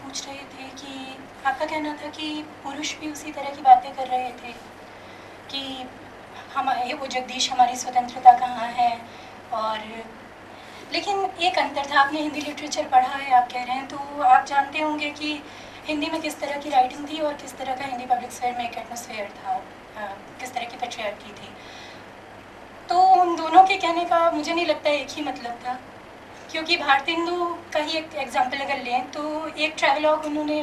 पूछ रहे थे कि आपका कहना था कि पुरुष भी उसी तरह की बातें कर रहे थे कि हम वो जगदीश हमारी स्वतंत्रता कहाँ है, और लेकिन एक अंतर था, आपने हिंदी लिटरेचर पढ़ा है आप कह रहे हैं, तो आप जानते होंगे कि हिंदी में किस तरह की राइटिंग थी और किस तरह का हिंदी पब्लिक स्फीयर में एक एटमोसफेयर था, किस तरह की पेट्रियार्की थी। तो उन दोनों के कहने का मुझे नहीं लगता एक ही मतलब था, क्योंकि भारतेंदु का ही एक एग्जाम्पल अगर लें तो एक ट्रैवलॉग उन्होंने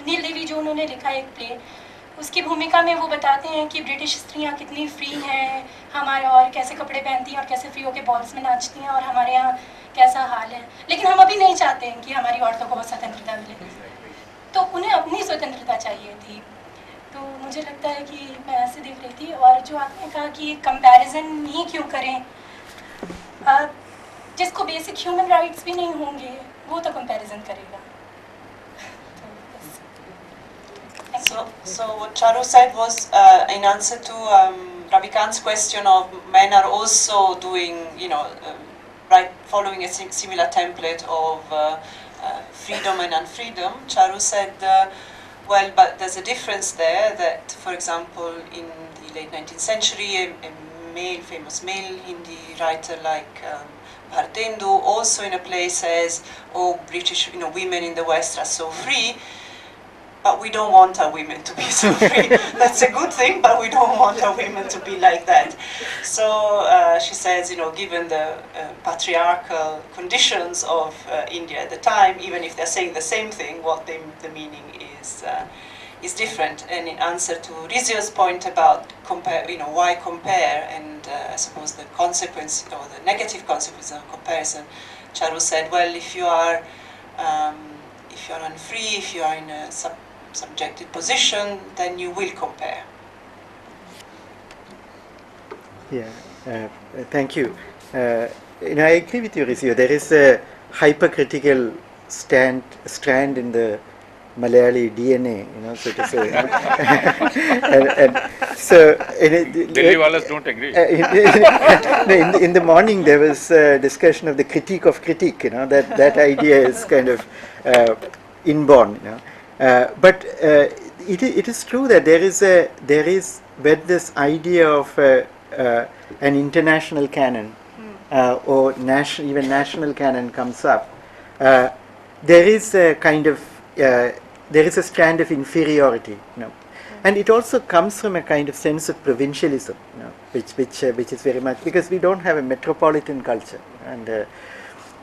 नील देवी जो उन्होंने लिखा एक प्ले, उसकी भूमिका में वो बताते हैं कि ब्रिटिश स्त्रियाँ कितनी फ्री हैं हमारे, और कैसे कपड़े पहनती हैं और कैसे फ्री होकर बॉल्स में नाचती हैं, और हमारे यहाँ कैसा हाल है। लेकिन हम अभी नहीं चाहते हैं कि हमारी औरतों को बहुत स्वतंत्रता मिले, तो उन्हें अपनी स्वतंत्रता चाहिए थी। तो मुझे लगता है कि मैं ऐसे देख रही थी। और जो आपने कहा कि कंपैरिजन ही क्यों करें, जिसको बेसिक ह्यूमन राइट्स भी नहीं होंगे वो तो कंपैरिजन करेगा। So what Charu said was in answer to Ravikant's question of men are also doing, right, following a similar template of freedom and unfreedom. Charu said, well, but there's a difference there that, for example, in the late 19th century, a famous male Hindi writer like Bhartendu also in a play says, oh, British, women in the West are so free, but we don't want our women to be so free. That's a good thing, but we don't want our women to be like that. So she says, given the patriarchal conditions of India at the time, even if they're saying the same thing, what the meaning is different. And in answer to Rizio's point about why compare, and I suppose the consequence or the negative consequence of comparison, Charu said, well, if you are unfree, if you are in a subjected position, then you will compare. Yeah, thank you. I agree with you, Rizio. There is a hypercritical strand in the Malayali DNA, so to say. and so Delhiwalas don't agree. In the morning there was a discussion of the critique of critique. That idea is kind of inborn. But it is true that there is when this idea of an international canon or even national canon comes up, there is a kind of there is a strand of inferiority, and it also comes from a kind of sense of provincialism, which is very much because we don't have a metropolitan culture, and there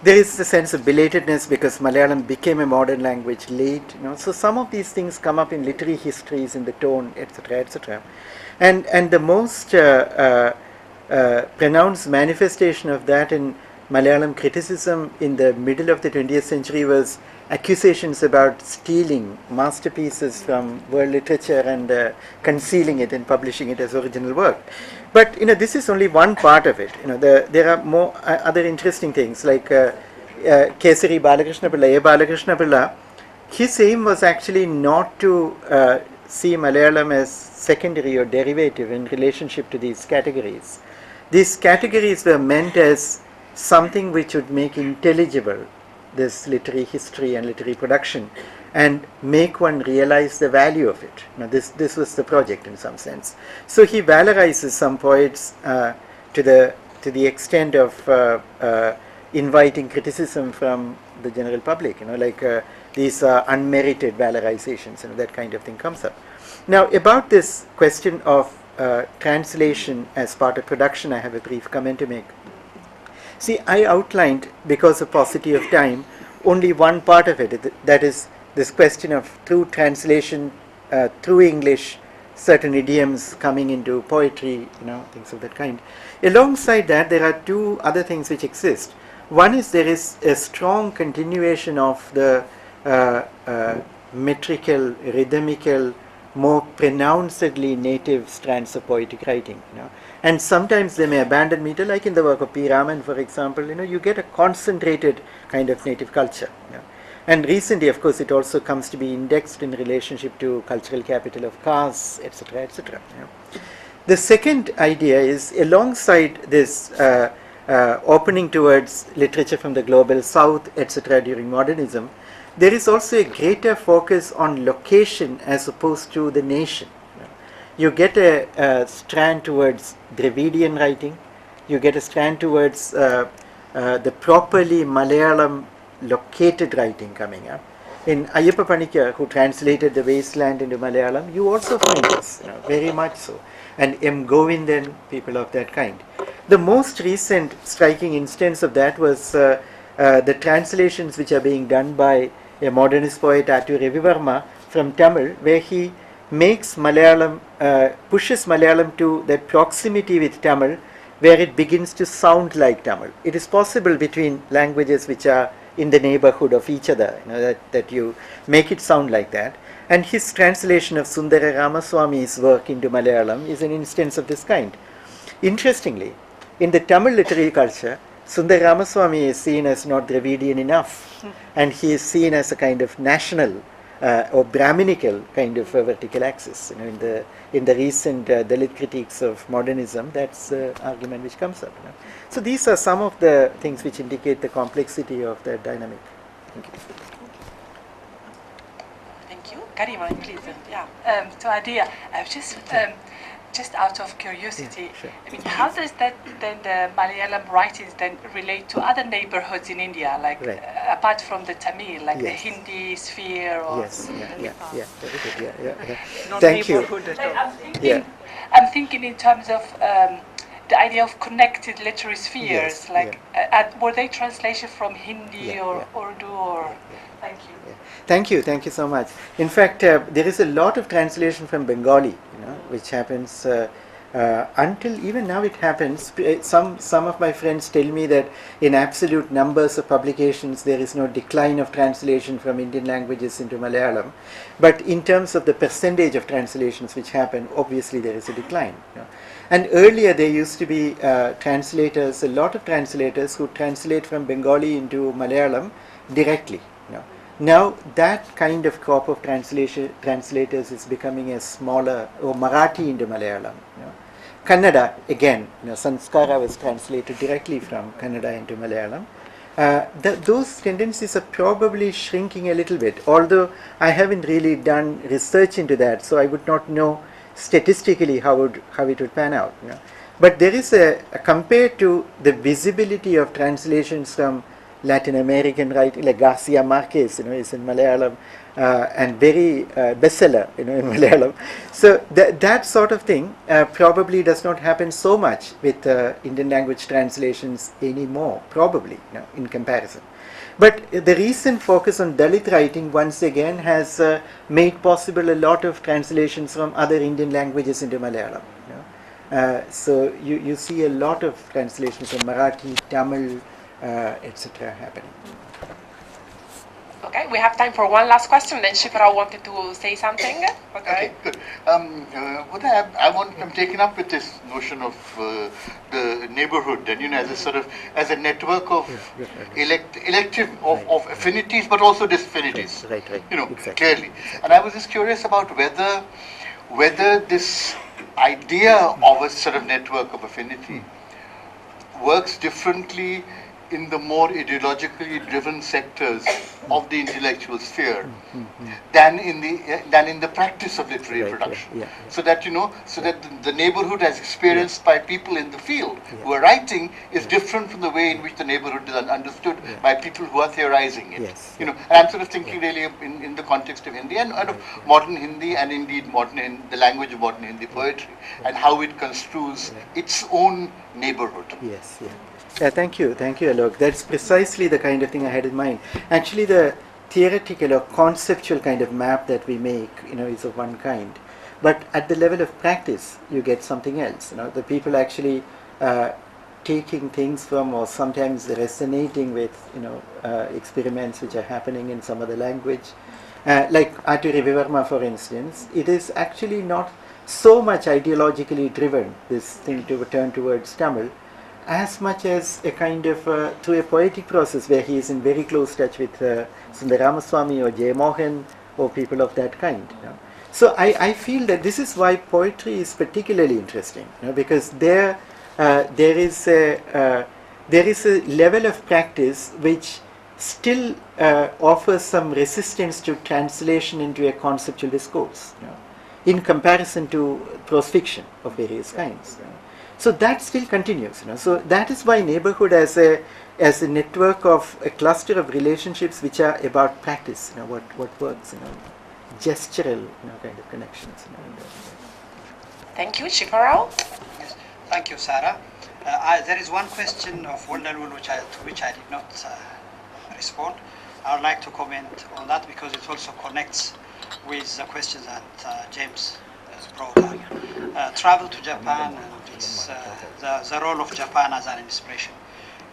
is a sense of belatedness because Malayalam became a modern language late, so some of these things come up in literary histories, in the tone, etc., etc., and the most pronounced manifestation of that in Malayalam criticism in the middle of the 20th century was accusations about stealing masterpieces from world literature and concealing it and publishing it as original work. But this is only one part of it. There are more other interesting things like Kesari Balakrishna Pilla, A. Balakrishna Pilla. His aim was actually not to see Malayalam as secondary or derivative in relationship to these categories. These categories were meant as something which would make intelligible this literary history and literary production and make one realize the value of it. This was the project in some sense. So he valorizes some poets to the extent of inviting criticism from the general public, like these unmerited valorizations, that kind of thing comes up. Now about this question of translation as part of production, I have a brief comment to make. See, I outlined, because of paucity of time, only one part of it, that is this question of through translation, through English, certain idioms coming into poetry, things of that kind. Alongside that, there are two other things which exist. One is there is a strong continuation of the metrical, rhythmical, more pronouncedly native strands of poetic writing, and sometimes they may abandon meter, like in the work of P. Raman, for example, you get a concentrated kind of native culture. And recently, of course, it also comes to be indexed in relationship to cultural capital of Kars, etc., etc. The second idea is, alongside this opening towards literature from the global south, etc., during modernism, there is also a greater focus on location as opposed to the nation. You get a strand towards Dravidian writing, you get a strand towards the properly Malayalam located writing coming up. In Ayyappa Panikar, who translated The Wasteland into Malayalam, you also find this, very much so. And M. Govindan, people of that kind. The most recent striking instance of that was the translations which are being done by a modernist poet, Attu Ravivarma, from Tamil, where he makes Malayalam, pushes Malayalam to that proximity with Tamil, where it begins to sound like Tamil. It is possible between languages which are in the neighborhood of each other, that you make it sound like that. And his translation of Sundara Ramaswamy's work into Malayalam is an instance of this kind. Interestingly, in the Tamil literary culture, Sundara Ramaswamy is seen as not Dravidian enough, and he is seen as a kind of national or Brahminical kind of vertical axis. In the recent Dalit critiques of modernism, that's the argument which comes up. So these are some of the things which indicate the complexity of the dynamic. Thank you. Thank you. Karima, please. Yeah. So Adia, I was just out of curiosity, Yeah, sure. I mean, how does that then the Malayalam writings then relate to other neighborhoods in India, like Right. Apart from the Tamil, like the Yes. Hindi sphere? Or Yes, yeah. Very good, yeah. not Thank you. neighborhood at all. Yeah. I'm thinking in terms of the idea of connected literary spheres, Yes, like were they translation from Hindi Yeah, or yeah. Urdu or? Thank you. Thank you so much. In fact, there is a lot of translation from Bengali, which happens until even now it happens. Some of my friends tell me that in absolute numbers of publications there is no decline of translation from Indian languages into Malayalam, but in terms of the percentage of translations which happen, obviously there is a decline. And earlier there used to be translators, a lot of translators who translate from Bengali into Malayalam directly. Now that kind of crop of translators is becoming a smaller, or Marathi into Malayalam. Kannada, again, Sanskara was translated directly from Kannada into Malayalam. Those tendencies are probably shrinking a little bit, although I haven't really done research into that, so I would not know statistically how it would pan out. But there is compared to the visibility of translations from Latin American writing, like Garcia Marquez, is in Malayalam, and very bestseller, in Malayalam. So that sort of thing probably does not happen so much with Indian language translations anymore, probably, in comparison. But the recent focus on Dalit writing once again has made possible a lot of translations from other Indian languages into Malayalam. So you see a lot of translations from Marathi, Tamil, etc. happening. Okay, we have time for one last question. Then Shifra wanted to say something. Okay, good. I'm taken up with this notion of the neighborhood, and as a sort of as a network of elective of affinities, but also disaffinities. Right. Exactly. Clearly. And I was just curious about whether this idea of a sort of network of affinity works differently in the more ideologically driven sectors of the intellectual sphere than in the practice of literary production. So that the neighborhood as experienced by people in the field who are writing is different from the way in which the neighborhood is understood by people who are theorizing it. And I'm sort of thinking really in the context of Hindi and of modern Hindi, and indeed the language of modern Hindi poetry, and how it construes its own neighborhood. Thank you, Alok. That's precisely the kind of thing I had in mind. Actually, the theoretical or conceptual kind of map that we make, is of one kind. But at the level of practice, you get something else. The people actually taking things from, or sometimes resonating with, experiments which are happening in some other language. Like Attu Ravivarma, for instance, it is actually not so much ideologically driven, this thing to turn towards Tamil, as much as a kind of through a poetic process where he is in very close touch with Sundara Ramaswamy or J. Mohan or people of that kind. So I feel that this is why poetry is particularly interesting, because there is a level of practice which still offers some resistance to translation into a conceptual discourse, in comparison to prose fiction of various kinds. So that still continues. So that is why neighborhood as a network of a cluster of relationships which are about practice, what works, gestural, kind of connections. Thank you, Shikarao. Yes. Thank you, Sarah. There is one question of Wonderwood to which I did not respond. I would like to comment on that because it also connects with the question that James has brought up. Travel to Japan and its, the role of Japan as an inspiration.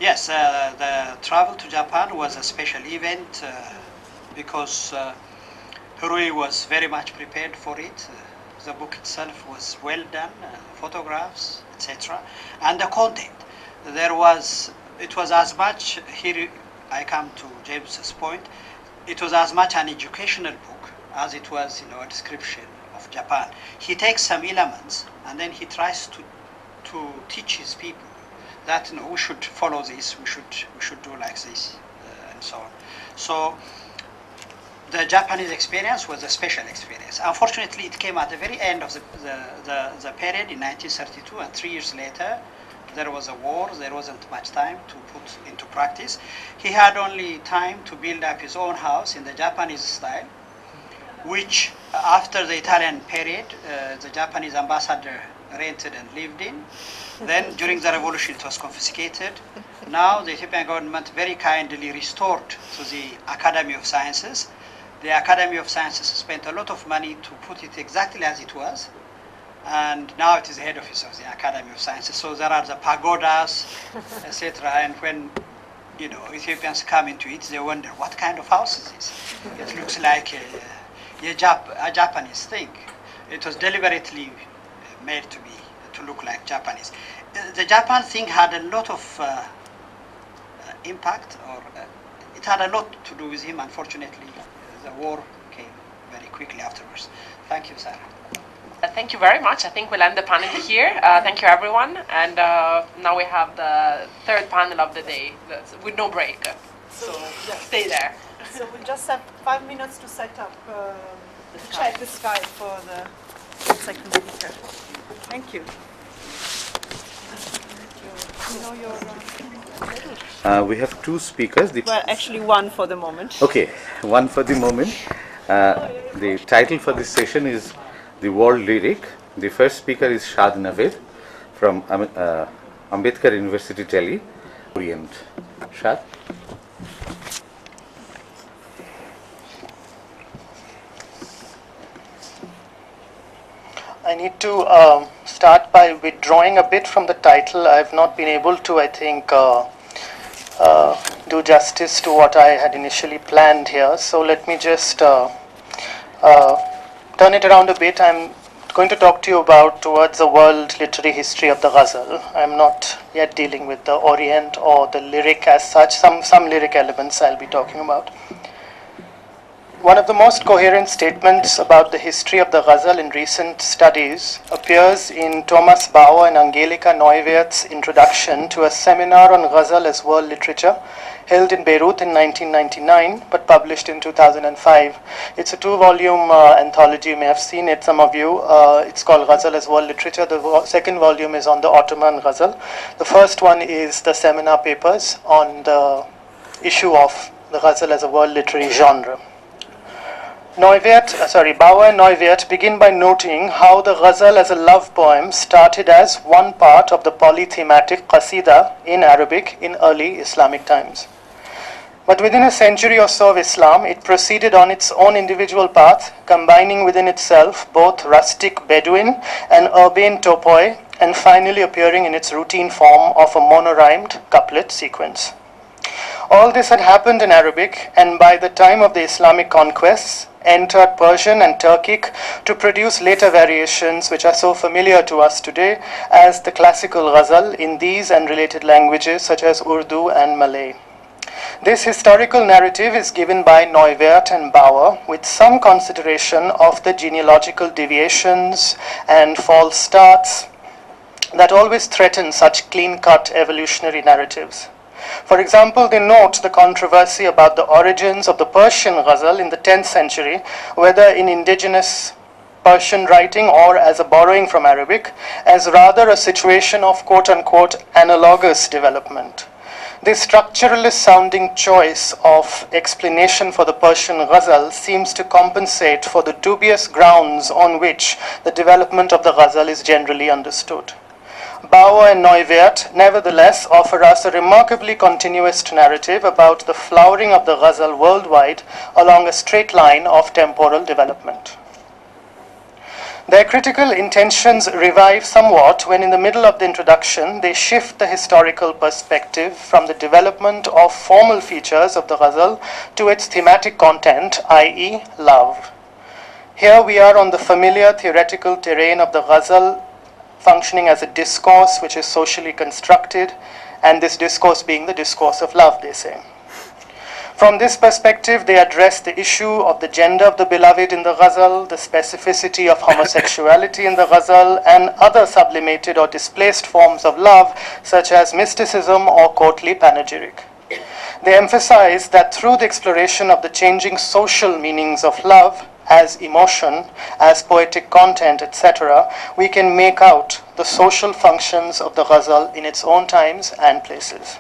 Yes, the travel to Japan was a special event because Hiroi was very much prepared for it. The book itself was well done, photographs, etc. And the content, it was as much, here I come to James's point, it was as much an educational book as it was, a description of Japan. He takes some elements and then he tries to teach his people that we should follow this, we should do like this, and so on. So the Japanese experience was a special experience. Unfortunately, it came at the very end of the period in 1932, and 3 years later, there was a war. There wasn't much time to put into practice. He had only time to build up his own house in the Japanese style, which after the Italian period, the Japanese ambassador rented and lived in. Then during the revolution, it was confiscated. Now the Ethiopian government very kindly restored to the Academy of Sciences. The Academy of Sciences spent a lot of money to put it exactly as it was, and now it is the head office of the Academy of Sciences. So there are the pagodas, etc. And when Ethiopians come into it, they wonder what kind of house is this? It looks like a Japanese thing. It was deliberately made to look like Japanese. The Japan thing had a lot of impact, or it had a lot to do with him. Unfortunately, the war came very quickly afterwards. Thank you, Sarah. Thank you very much. I think we'll end the panel here. Thank you, everyone. And now we have the third panel of the day with no break. So stay there. So we just have 5 minutes to set up, check the Skype for the second speaker. Thank you. We have two speakers. Well, actually one for the moment. Okay, one for the moment. The title for this session is The World Lyric. The first speaker is Shad Naved from Ambedkar University, Delhi. Orient. Shad. I need to start by withdrawing a bit from the title. I have not been able to, I think, do justice to what I had initially planned here. So let me just turn it around a bit. I'm going to talk to you about towards the world literary history of the ghazal. I'm not yet dealing with the Orient or the lyric as such. Some lyric elements I'll be talking about. One of the most coherent statements about the history of the ghazal in recent studies appears in Thomas Bauer and Angelika Neuwirth's introduction to a seminar on ghazal as world literature held in Beirut in 1999 but published in 2005. It's a 2-volume anthology. You may have seen it, some of you. It's called Ghazal as World Literature. The second volume is on the Ottoman ghazal. The first one is the seminar papers on the issue of the ghazal as a world literary genre. Bauer and Neuwirth begin by noting how the ghazal as a love poem started as one part of the polythematic qasida in Arabic in early Islamic times. But within a century or so of Islam, it proceeded on its own individual path, combining within itself both rustic Bedouin and urbane topoi, and finally appearing in its routine form of a monorhymed couplet sequence. All this had happened in Arabic, and by the time of the Islamic conquests, entered Persian and Turkic to produce later variations which are so familiar to us today as the classical ghazal in these and related languages such as Urdu and Malay. This historical narrative is given by Neuwirth and Bauer with some consideration of the genealogical deviations and false starts that always threaten such clean-cut evolutionary narratives. For example, they note the controversy about the origins of the Persian ghazal in the 10th century, whether in indigenous Persian writing or as a borrowing from Arabic, as rather a situation of quote-unquote analogous development. This structuralist sounding choice of explanation for the Persian ghazal seems to compensate for the dubious grounds on which the development of the ghazal is generally understood. Bauer and Neuwirth nevertheless offer us a remarkably continuous narrative about the flowering of the ghazal worldwide along a straight line of temporal development. Their critical intentions revive somewhat when in the middle of the introduction they shift the historical perspective from the development of formal features of the ghazal to its thematic content, i.e. love. Here we are on the familiar theoretical terrain of the ghazal functioning as a discourse which is socially constructed, and this discourse being the discourse of love, they say. From this perspective, they address the issue of the gender of the beloved in the ghazal, the specificity of homosexuality in the ghazal, and other sublimated or displaced forms of love, such as mysticism or courtly panegyric. They emphasize that through the exploration of the changing social meanings of love, as emotion, as poetic content, etc., we can make out the social functions of the ghazal in its own times and places.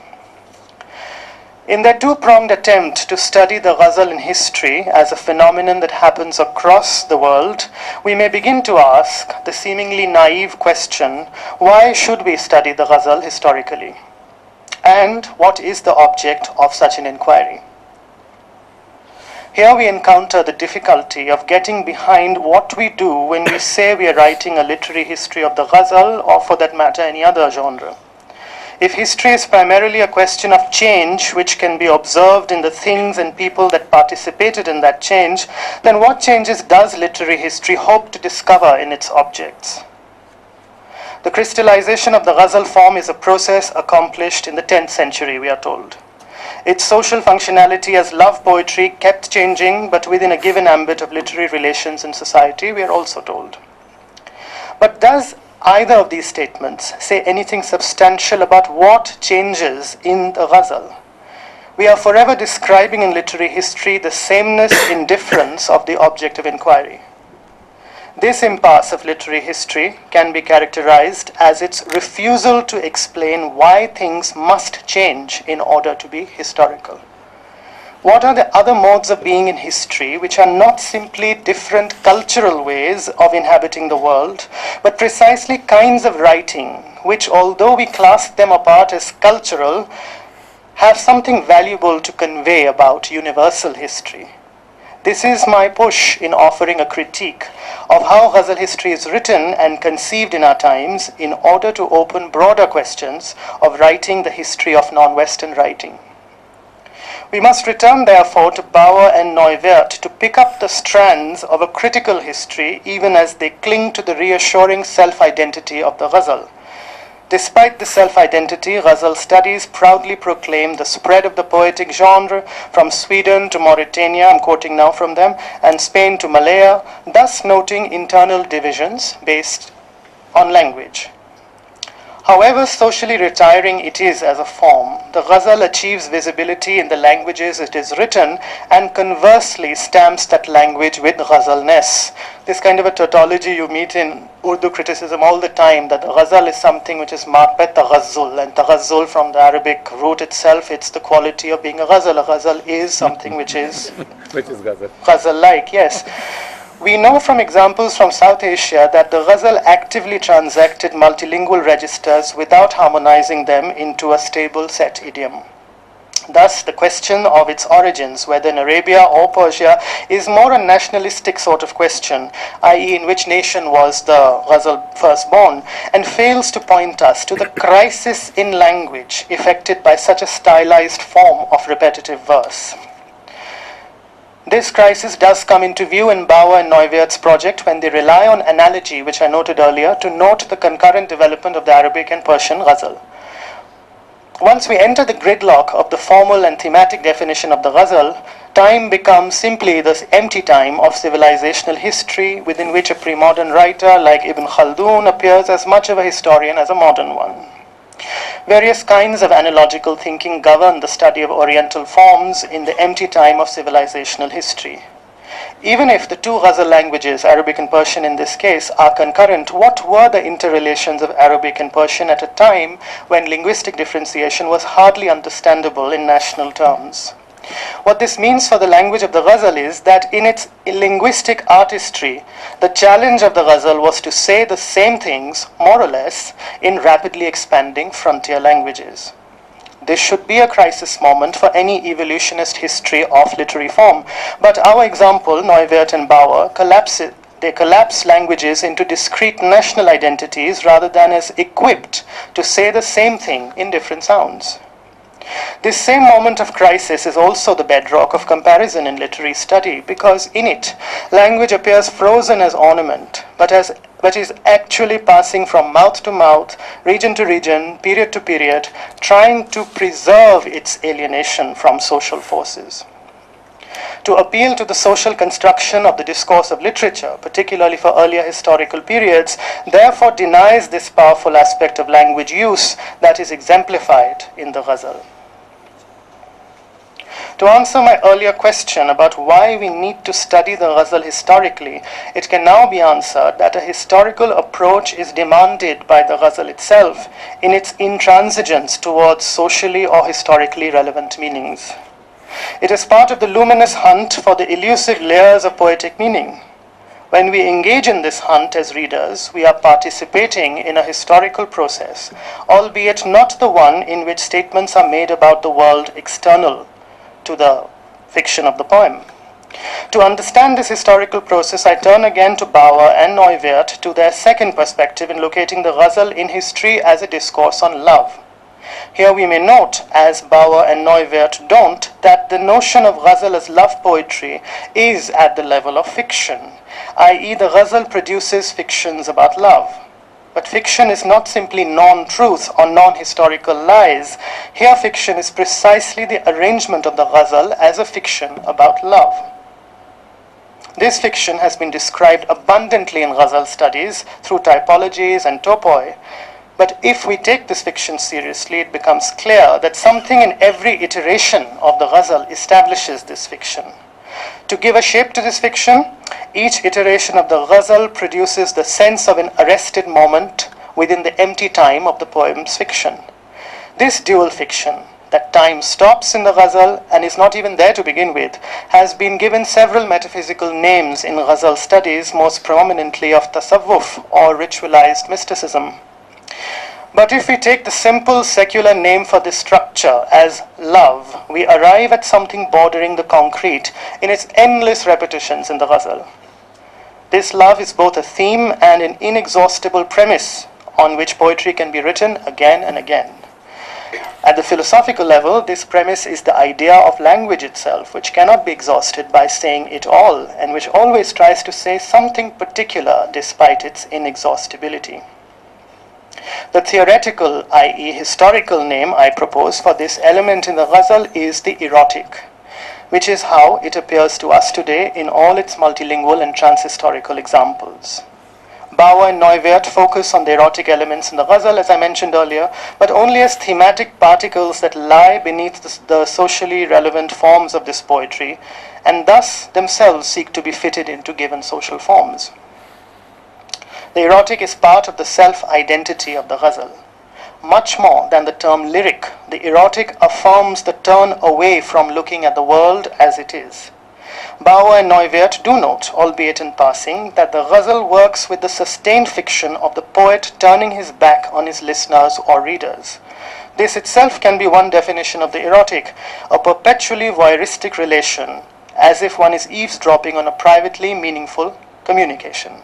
In their two-pronged attempt to study the ghazal in history as a phenomenon that happens across the world, we may begin to ask the seemingly naive question, why should we study the ghazal historically? And what is the object of such an inquiry? Here we encounter the difficulty of getting behind what we do when we say we are writing a literary history of the ghazal, or for that matter any other genre. If history is primarily a question of change, which can be observed in the things and people that participated in that change, then what changes does literary history hope to discover in its objects? The crystallization of the ghazal form is a process accomplished in the 10th century, we are told. Its social functionality as love poetry kept changing, but within a given ambit of literary relations in society, we are also told. But does either of these statements say anything substantial about what changes in the ghazal? We are forever describing in literary history the sameness, indifference of the object of inquiry. This impasse of literary history can be characterized as its refusal to explain why things must change in order to be historical. What are the other modes of being in history which are not simply different cultural ways of inhabiting the world, but precisely kinds of writing which, although we class them apart as cultural, have something valuable to convey about universal history? This is my push in offering a critique of how ghazal history is written and conceived in our times in order to open broader questions of writing the history of non-Western writing. We must return, therefore, to Bauer and Neuwirth to pick up the strands of a critical history even as they cling to the reassuring self-identity of the ghazal. Despite the self-identity, ghazal studies proudly proclaim the spread of the poetic genre from Sweden to Mauritania, I'm quoting now from them, and Spain to Malaya, thus noting internal divisions based on language. However socially retiring it is as a form, the ghazal achieves visibility in the languages it is written and conversely stamps that language with ghazalness. This kind of a tautology you meet in Urdu criticism all the time, that the ghazal is something which is marked by taghazzul, and taghazzul from the Arabic root itself, it's the quality of being a ghazal. A ghazal is something which is ghazal. Ghazal-like, yes. We know from examples from South Asia that the ghazal actively transacted multilingual registers without harmonizing them into a stable set idiom. Thus, the question of its origins, whether in Arabia or Persia, is more a nationalistic sort of question, i.e. in which nation was the ghazal first born, and fails to point us to the crisis in language effected by such a stylized form of repetitive verse. This crisis does come into view in Bauer and Neuwirth's project when they rely on analogy, which I noted earlier, to note the concurrent development of the Arabic and Persian ghazal. Once we enter the gridlock of the formal and thematic definition of the ghazal, time becomes simply this empty time of civilizational history within which a pre-modern writer like Ibn Khaldun appears as much of a historian as a modern one. Various kinds of analogical thinking govern the study of Oriental forms in the empty time of civilizational history. Even if the two ghazal languages, Arabic and Persian in this case, are concurrent, what were the interrelations of Arabic and Persian at a time when linguistic differentiation was hardly understandable in national terms? What this means for the language of the ghazal is that in its linguistic artistry, the challenge of the ghazal was to say the same things, more or less, in rapidly expanding frontier languages. This should be a crisis moment for any evolutionist history of literary form. But our example, Neuwirth and Bauer, collapse languages into discrete national identities rather than as equipped to say the same thing in different sounds. This same moment of crisis is also the bedrock of comparison in literary study, because in it, language appears frozen as ornament, but is actually passing from mouth to mouth, region to region, period to period, trying to preserve its alienation from social forces. To appeal to the social construction of the discourse of literature, particularly for earlier historical periods, therefore denies this powerful aspect of language use that is exemplified in the ghazal. To answer my earlier question about why we need to study the ghazal historically, it can now be answered that a historical approach is demanded by the ghazal itself in its intransigence towards socially or historically relevant meanings. It is part of the luminous hunt for the elusive layers of poetic meaning. When we engage in this hunt as readers, we are participating in a historical process, albeit not the one in which statements are made about the world external to the fiction of the poem. To understand this historical process, I turn again to Bauer and Neuwirth to their second perspective in locating the ghazal in history as a discourse on love. Here we may note, as Bauer and Neuwirth don't, that the notion of ghazal as love poetry is at the level of fiction, i.e. the ghazal produces fictions about love. But fiction is not simply non-truth or non-historical lies. Here fiction is precisely the arrangement of the ghazal as a fiction about love. This fiction has been described abundantly in ghazal studies through typologies and topoi. But if we take this fiction seriously, it becomes clear that something in every iteration of the ghazal establishes this fiction. To give a shape to this fiction, each iteration of the ghazal produces the sense of an arrested moment within the empty time of the poem's fiction. This dual fiction, that time stops in the ghazal and is not even there to begin with, has been given several metaphysical names in ghazal studies, most prominently of tasawwuf or ritualized mysticism. But if we take the simple secular name for this structure as love, we arrive at something bordering the concrete in its endless repetitions in the ghazal. This love is both a theme and an inexhaustible premise on which poetry can be written again and again. At the philosophical level, this premise is the idea of language itself, which cannot be exhausted by saying it all, and which always tries to say something particular despite its inexhaustibility. The theoretical, i.e. historical name I propose for this element in the ghazal is the erotic, which is how it appears to us today in all its multilingual and transhistorical examples. Bauer and Neuwirth focus on the erotic elements in the ghazal, as I mentioned earlier, but only as thematic particles that lie beneath the socially relevant forms of this poetry, and thus themselves seek to be fitted into given social forms. The erotic is part of the self-identity of the ghazal. Much more than the term lyric, the erotic affirms the turn away from looking at the world as it is. Bauer and Neuwirth do note, albeit in passing, that the ghazal works with the sustained fiction of the poet turning his back on his listeners or readers. This itself can be one definition of the erotic, a perpetually voyeuristic relation, as if one is eavesdropping on a privately meaningful communication.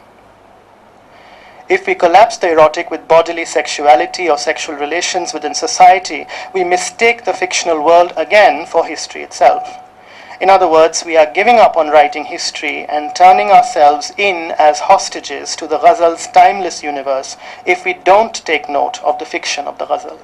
If we collapse the erotic with bodily sexuality or sexual relations within society, we mistake the fictional world again for history itself. In other words, we are giving up on writing history and turning ourselves in as hostages to the ghazal's timeless universe if we don't take note of the fiction of the ghazal.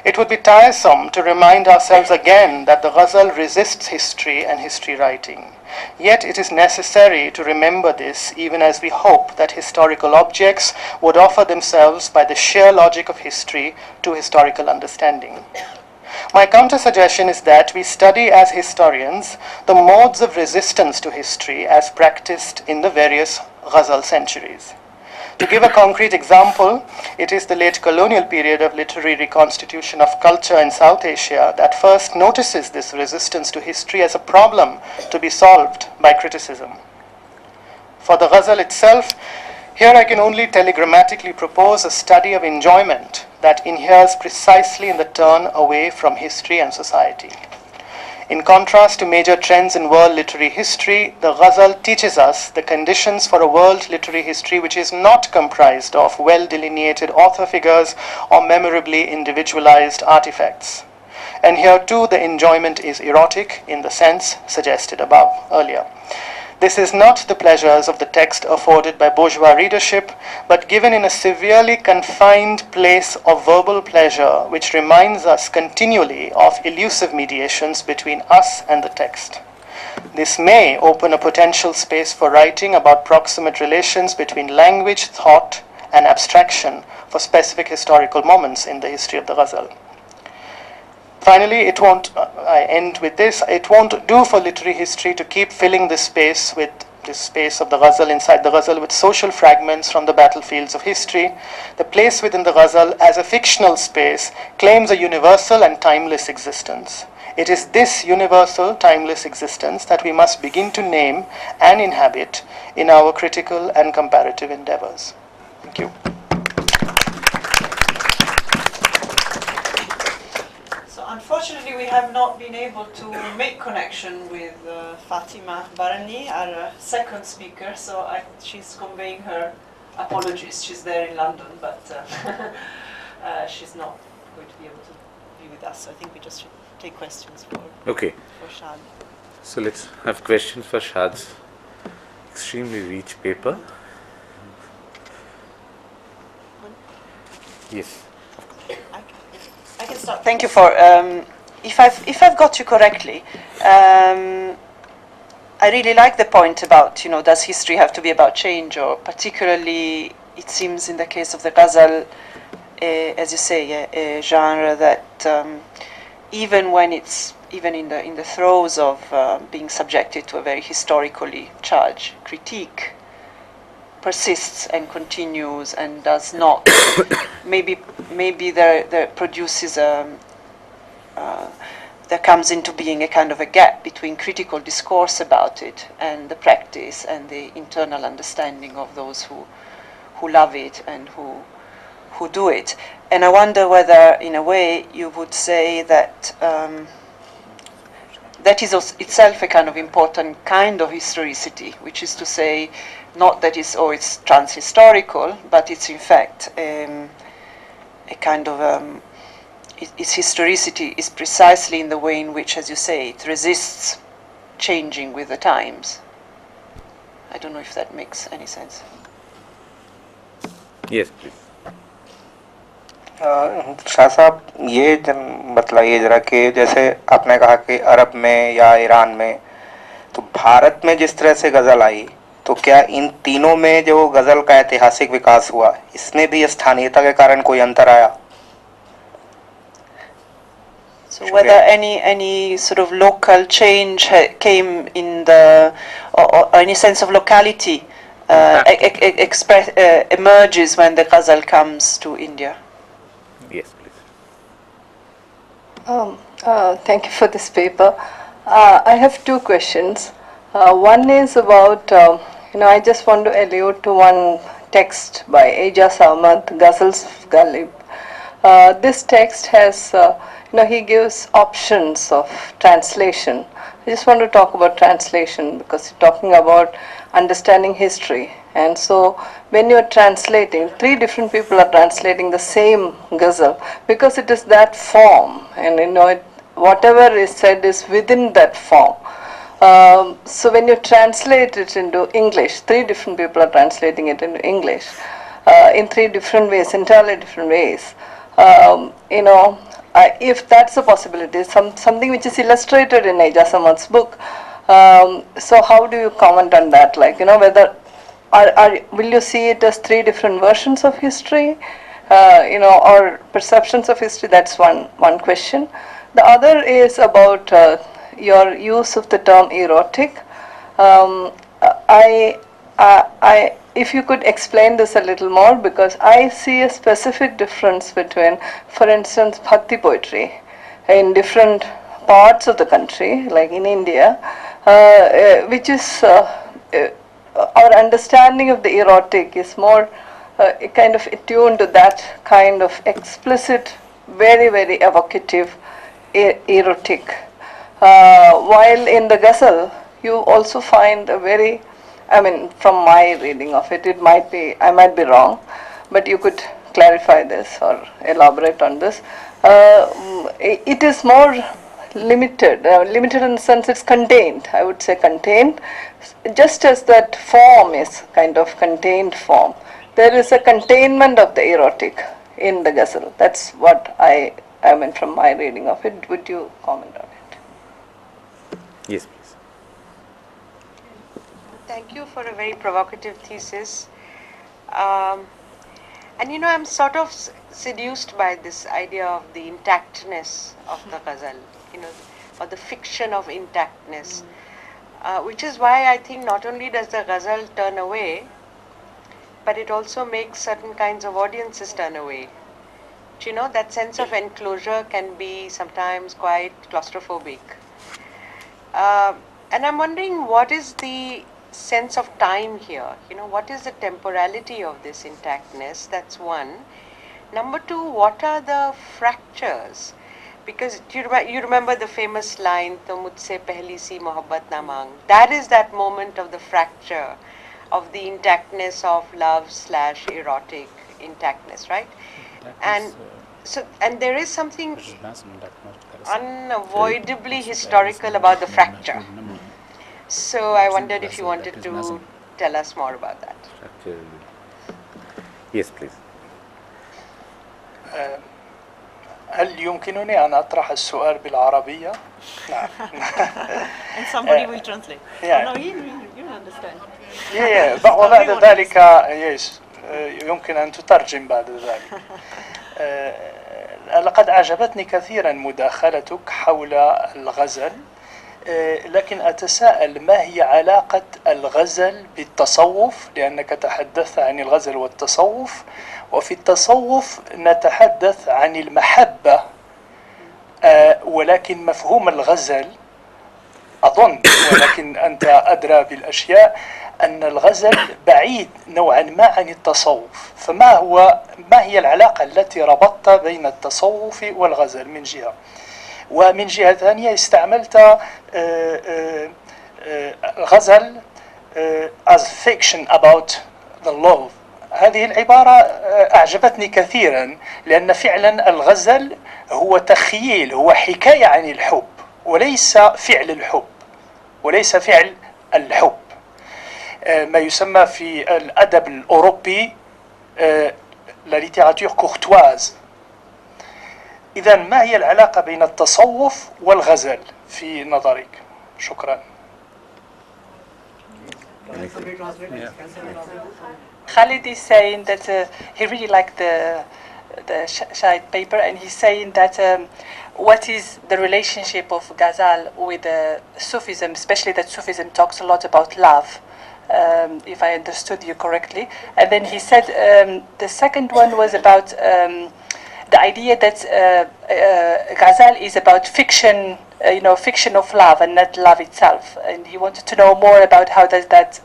It would be tiresome to remind ourselves again that the ghazal resists history and history writing. Yet it is necessary to remember this even as we hope that historical objects would offer themselves by the sheer logic of history to historical understanding. My counter-suggestion is that we study as historians the modes of resistance to history as practiced in the various ghazal centuries. To give a concrete example, it is the late colonial period of literary reconstitution of culture in South Asia that first notices this resistance to history as a problem to be solved by criticism. For the ghazal itself, here I can only telegrammatically propose a study of enjoyment that inheres precisely in the turn away from history and society. In contrast to major trends in world literary history, the ghazal teaches us the conditions for a world literary history which is not comprised of well-delineated author figures or memorably individualized artifacts. And here too the enjoyment is erotic in the sense suggested above earlier. This is not the pleasures of the text afforded by bourgeois readership, but given in a severely confined place of verbal pleasure, which reminds us continually of elusive mediations between us and the text. This may open a potential space for writing about proximate relations between language, thought, and abstraction for specific historical moments in the history of the ghazal. Finally, I end with this, it won't do for literary history to keep filling this space of the ghazal, inside the ghazal, with social fragments from the battlefields of history. The place within the ghazal as a fictional space claims a universal and timeless existence. It is this universal, timeless existence that we must begin to name and inhabit in our critical and comparative endeavors. Thank you. Unfortunately, we have not been able to make connection with Fatima Barani, our second speaker, so she's conveying her apologies. She's there in London, but she's not going to be able to be with us, so I think we just should take questions for Shad. So let's have questions for Shad's extremely rich paper. Yes. I can start. Thank you for. If I've got you correctly, I really like the point about, does history have to be about change, or particularly it seems in the case of the ghazal, as you say, a genre that even when it's in the throes of being subjected to a very historically charged critique, persists and continues and does not. maybe there produces there comes into being a kind of a gap between critical discourse about it and the practice and the internal understanding of those who love it and who do it. And I wonder whether, in a way, you would say that that is itself a kind of important kind of historicity, which is to say, not that it's transhistorical, but it's in fact a kind of its historicity is precisely in the way in which, as you say, it resists changing with the times. I don't know if that makes any sense. Yes, please. Shah साहब, ये बतलाइए जरा कि जैसे आपने कहा कि अरब में या ईरान में, तो भारत में जिस तरह से गज़ल आई, तो क्या इन तीनों में जो गज़ल का ऐतिहासिक विकास हुआ, इसमें भी स्थानीयता के कारण कोई अंतर आया? So whether any sort of local change came in or any sense of locality emerges when the ghazal comes to India? Yes, please. Thank you for this paper. I have two questions. One is about, I just want to allude to one text by Ejaz Ahmad, Ghazals of Ghalib. This text has, he gives options of translation. I just want to talk about translation because you're talking about understanding history. And so when you're translating, three different people are translating the same ghazal because it is that form, and whatever is said is within that form. So when you translate it into English, three different people are translating it into English in three different ways, entirely different ways. If that's a possibility, something which is illustrated in Ejaz Ahmad's book. So how do you comment on that? Like, whether will you see it as three different versions of history, or perceptions of history? That's one question. The other is about your use of the term erotic. If you could explain this a little more, because I see a specific difference between, for instance, bhakti poetry in different parts of the country, like in India, which is our understanding of the erotic is more kind of attuned to that kind of explicit, very, very evocative erotic. While in the ghazal, you also find a very, from my reading of it, I might be wrong, but you could clarify this or elaborate on this. It is more limited in the sense it's contained, I would say contained, just as that form is kind of contained form. There is a containment of the erotic in the ghazal. That's what from my reading of it. Would you comment on it? Yes, please. Thank you for a very provocative thesis. And I'm sort of seduced by this idea of the intactness of the ghazal, or the fiction of intactness, which is why I think not only does the ghazal turn away, but it also makes certain kinds of audiences turn away. That sense of enclosure can be sometimes quite claustrophobic. And I'm wondering, what is the sense of time here? What is the temporality of this intactness? That's one. Number two, what are the fractures? Because you remember the famous line, "To mujhse pehli si mohabbat na mang." That is that moment of the fracture, of the intactness of love/erotic intactness, right? And there is something unavoidably historical about the fracture. So I wondered if you wanted to tell us more about that. Yes, please. هل يمكنني أن أطرح السؤال بالعربية؟ نعم. And somebody will translate. Yeah. No, you understand. Yeah. وبعد ذلك يمكن أن تترجم بعد ذلك. لقد أعجبتني كثيرا مداخلتك حول الغزل، لكن أتساءل ما هي علاقة الغزل بالتصوف، لأنك تحدثت عن الغزل والتصوف، وفي التصوف نتحدث عن المحبة، ولكن مفهوم الغزل أظن، ولكن أنت أدرى بالأشياء، أن الغزل بعيد نوعا ما عن التصوف. ما هي العلاقة التي ربطت بين التصوف والغزل من جهة، ومن جهة ثانية استعملت الغزل as fiction about the love. هذه العبارة أعجبتني كثيرا، لأن فعلا الغزل هو تخيل، هو حكاية عن الحب، وليس فعل الحب، وليس فعل الحب، ما يسمى في الأدب الأوروبي la littérature courtoise. إذا ما هي العلاقة بين التصوف والغزل في نظرك؟ شكرا. Khalid is saying that he really liked the Shahid paper, and he's saying that what is the relationship of Ghazal with Sufism, especially that Sufism talks a lot about love, if I understood you correctly. And then he said the second one was about the idea that Ghazal is about fiction, fiction of love and not love itself. And he wanted to know more about how does that,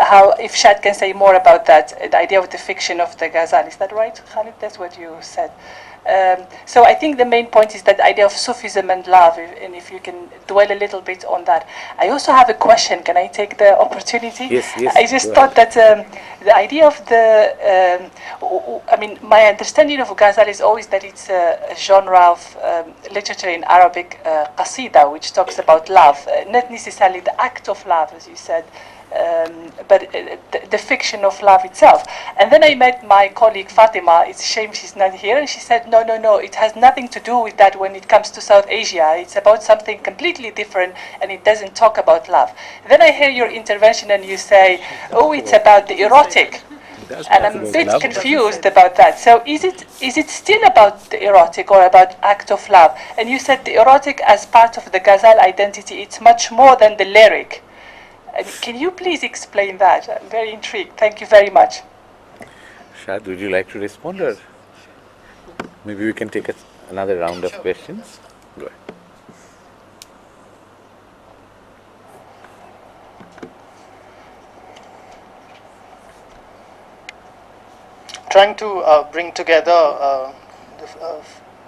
how if Shad can say more about that, the idea of the fiction of the Ghazal. Is that right, Khalid? That's what you said. So I think the main point is that idea of Sufism and love, and if you can dwell a little bit on that. I also have a question. Can I take the opportunity? Yes. I just thought that the idea of the, my understanding of Ghazal is always that it's a genre of literature in Arabic, qasida, which talks about love, not necessarily the act of love, as you said, but the fiction of love itself. And then I met my colleague Fatima. It's a shame she's not here. And she said, no, it has nothing to do with that when it comes to South Asia. It's about something completely different, and it doesn't talk about love. Then I hear your intervention and you say, oh, it's about the erotic. And I'm a bit confused about that. So is it still about the erotic or about act of love? And you said the erotic as part of the ghazal identity, it's much more than the lyric. Can you please explain that? I'm very intrigued. Thank you very much. Shad, would you like to respond, or maybe we can take another round of questions? Go ahead. Trying to bring together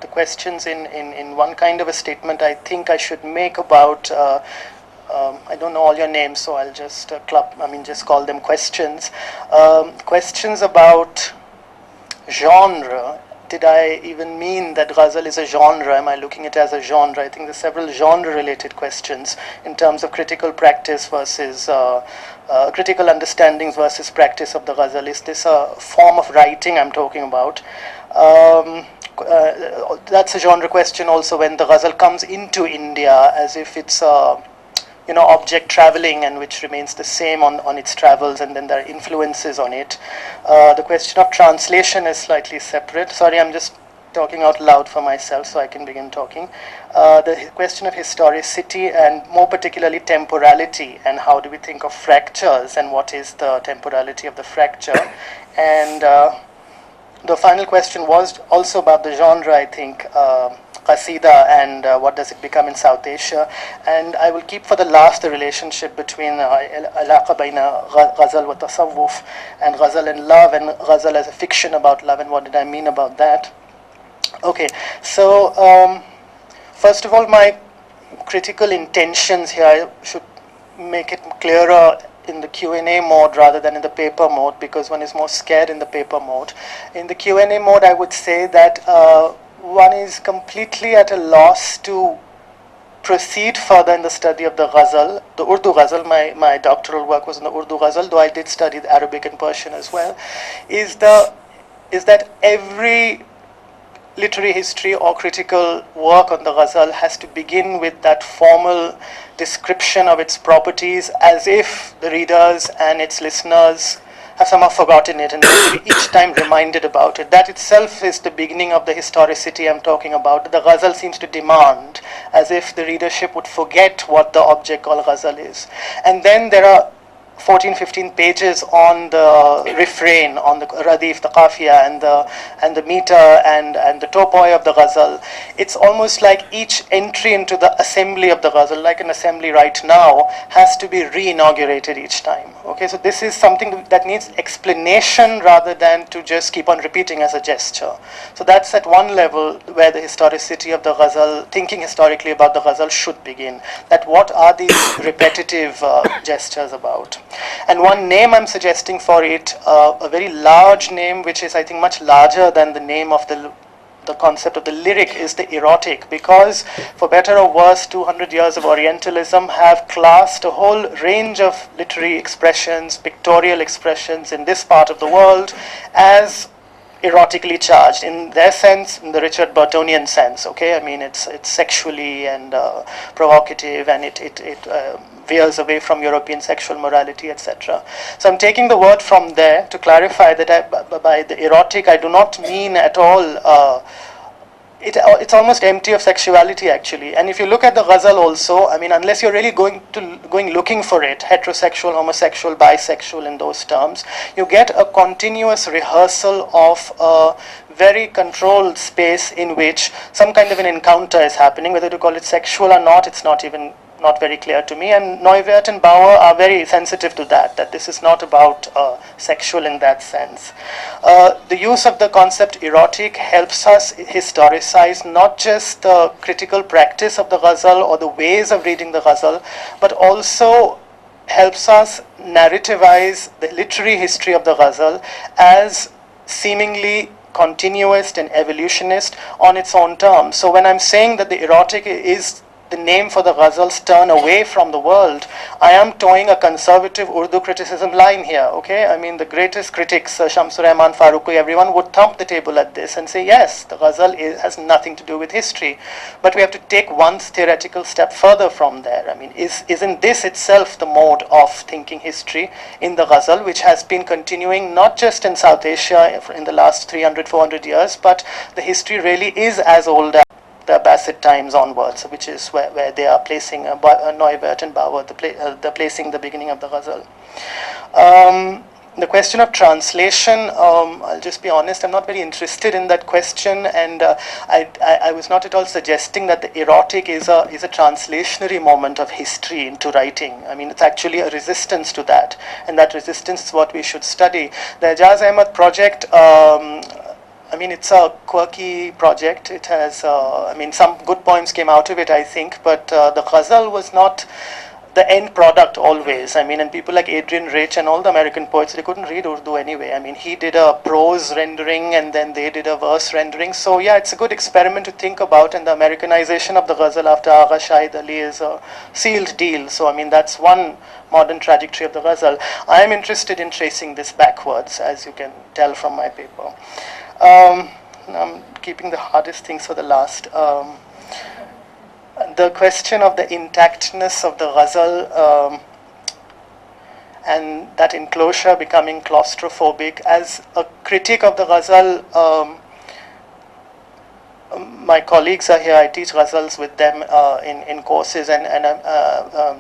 the questions in one kind of a statement I think I should make about I don't know all your names, so I'll just just call them questions. Questions about genre. Did I even mean that ghazal is a genre? Am I looking at it as a genre? I think there's several genre-related questions in terms of critical practice versus critical understandings versus practice of the ghazal. Is this a form of writing I'm talking about? That's a genre question also when the ghazal comes into India as if it's a object traveling and which remains the same on its travels, and then there are influences on it. The question of translation is slightly separate. Sorry, I'm just talking out loud for myself so I can begin talking. The question of historicity and more particularly temporality, and how do we think of fractures and what is the temporality of the fracture. And the final question was also about the genre, I think, Qasida and what does it become in South Asia. And I will keep for the last the relationship between alaqa baina ghazal wa tasawwuf, and ghazal and love, and ghazal as a fiction about love, and what did I mean about that. Okay, so first of all, my critical intentions here, I should make it clearer in the Q&A mode rather than in the paper mode, because one is more scared in the paper mode. In the Q&A mode, I would say that one is completely at a loss to proceed further in the study of the ghazal, the Urdu ghazal. My doctoral work was in the Urdu ghazal, though I did study the Arabic and Persian as well. Is that every literary history or critical work on the ghazal has to begin with that formal description of its properties, as if the readers and its listeners have somehow forgotten it and they have to be each time reminded about it. That itself is the beginning of the historicity I'm talking about. The ghazal seems to demand as if the readership would forget what the object called ghazal is. And then there are 14-15 pages on the refrain, on the radif, the qafiya, and the meter and the topoi of the ghazal. It's almost like each entry into the assembly of the ghazal, like an assembly right now, has to be re-inaugurated each time. Okay, so this is something that needs explanation rather than to just keep on repeating as a gesture. So that's at one level where the historicity of the ghazal, thinking historically about the ghazal, should begin. That what are these repetitive gestures about? And one name I'm suggesting for it, a very large name, which is I think much larger than the name of the concept of the lyric, is the erotic, because for better or worse 200 years of Orientalism have classed a whole range of literary expressions, pictorial expressions in this part of the world as erotically charged in their sense, in the Richard Burtonian sense. Okay, I mean it's sexually and provocative, and it veers away from European sexual morality, etc. So I'm taking the word from there to clarify that by the erotic I do not mean at all it's almost empty of sexuality actually. And if you look at the ghazal also, I mean, unless you're really going looking for it, heterosexual, homosexual, bisexual in those terms, you get a continuous rehearsal of a very controlled space in which some kind of an encounter is happening. Whether to call it sexual or not, it's not very clear to me, and Neuwirth and Bauer are very sensitive to that this is not about sexual in that sense. The use of the concept erotic helps us historicize not just the critical practice of the ghazal or the ways of reading the ghazal, but also helps us narrativize the literary history of the ghazal as seemingly continuous and evolutionist on its own terms. So when I'm saying that the erotic is the name for the ghazals turn away from the world, I am towing a conservative Urdu criticism line here, okay? I mean, the greatest critics, Shamsur Rahman, Farooqi, everyone would thump the table at this and say, yes, the ghazal has nothing to do with history. But we have to take one theoretical step further from there. I mean, isn't this itself the mode of thinking history in the ghazal, which has been continuing not just in South Asia in the last 300, 400 years, but the history really is as old as the Abbasid times onwards, which is where they are placing Neuwirth and Bauer, the placing the beginning of the ghazal. The question of translation, I'll just be honest, I'm not very interested in that question, and I was not at all suggesting that the erotic is a translationary moment of history into writing. I mean, it's actually a resistance to that, and that resistance is what we should study. The Ijaz Ahmad project, I mean, it's a quirky project. It has, I mean, some good poems came out of it, I think, but the ghazal was not the end product always. I mean, and people like Adrian Rich and all the American poets, they couldn't read Urdu anyway. I mean, he did a prose rendering and then they did a verse rendering. So yeah, it's a good experiment to think about, and the Americanization of the ghazal after Agha Shahid Ali is a sealed deal. So I mean, that's one modern trajectory of the ghazal. I am interested in tracing this backwards, as you can tell from my paper. I'm keeping the hardest things for the last. The question of the intactness of the ghazal and that enclosure becoming claustrophobic. As a critic of the ghazal, my colleagues are here, I teach ghazals with them in courses, and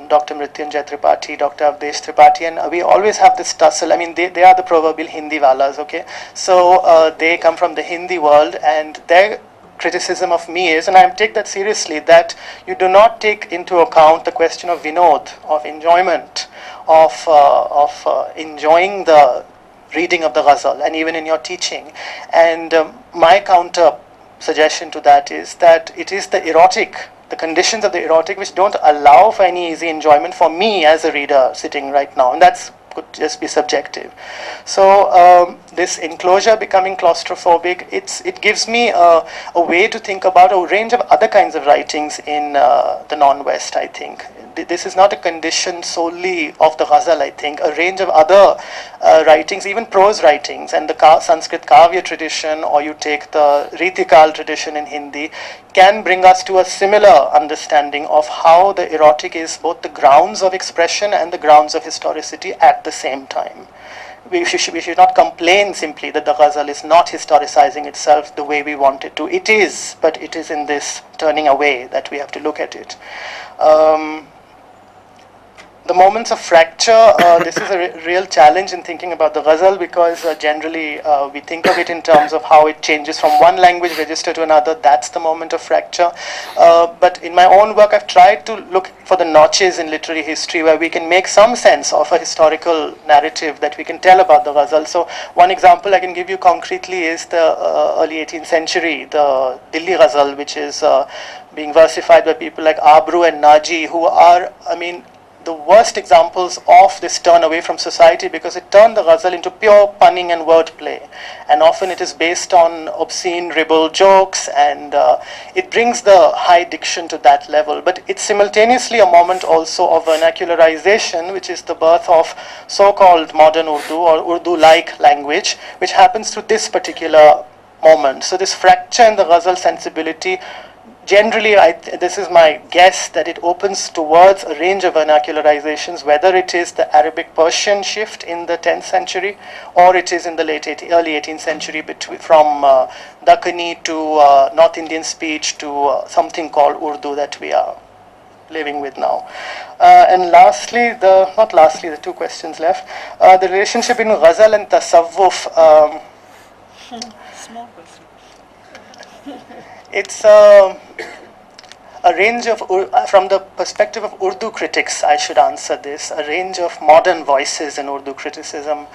Dr. Mrityunjay Tripathi, Dr. Avdesh Tripathi, and we always have this tussle. I mean, they are the proverbial Hindi walas, okay? So they come from the Hindi world, and their criticism of me is, and I take that seriously, that you do not take into account the question of vinod, of enjoyment, of enjoying the reading of the ghazal, and even in your teaching. And my counter suggestion to that is that it is the erotic, the conditions of the erotic, which don't allow for any easy enjoyment for me as a reader sitting right now, and that's could just be subjective. So this enclosure becoming claustrophobic, it gives me a way to think about a range of other kinds of writings in the non-West, I think. This is not a condition solely of the ghazal, I think. A range of other writings, even prose writings, and the Sanskrit Kavya tradition, or you take the Ritikal tradition in Hindi, can bring us to a similar understanding of how the erotic is both the grounds of expression and the grounds of historicity at the same time. We should not complain simply that the ghazal is not historicizing itself the way we want it to. It is, but it is in this turning away that we have to look at it. The moments of fracture, this is a real challenge in thinking about the ghazal, because generally we think of it in terms of how it changes from one language register to another. That's the moment of fracture. But in my own work, I've tried to look for the notches in literary history where we can make some sense of a historical narrative that we can tell about the ghazal. So one example I can give you concretely is the early 18th century, the Delhi ghazal, which is being versified by people like Abru and Naji, who are, I mean, the worst examples of this turn away from society, because it turned the ghazal into pure punning and wordplay, and often it is based on obscene ribald jokes, and it brings the high diction to that level. But it's simultaneously a moment also of vernacularization, which is the birth of so-called modern Urdu or Urdu-like language, which happens through this particular moment. So this fracture in the ghazal sensibility, generally, this is my guess, that it opens towards a range of vernacularizations, whether it is the Arabic-Persian shift in the 10th century, or it is in the early 18th century, from Dakhani to North Indian speech to something called Urdu that we are living with now. And lastly, not lastly, the two questions left, the relationship between ghazal and tasawwuf. Small question. It's a range of, from the perspective of Urdu critics, I should answer this, a range of modern voices in Urdu criticism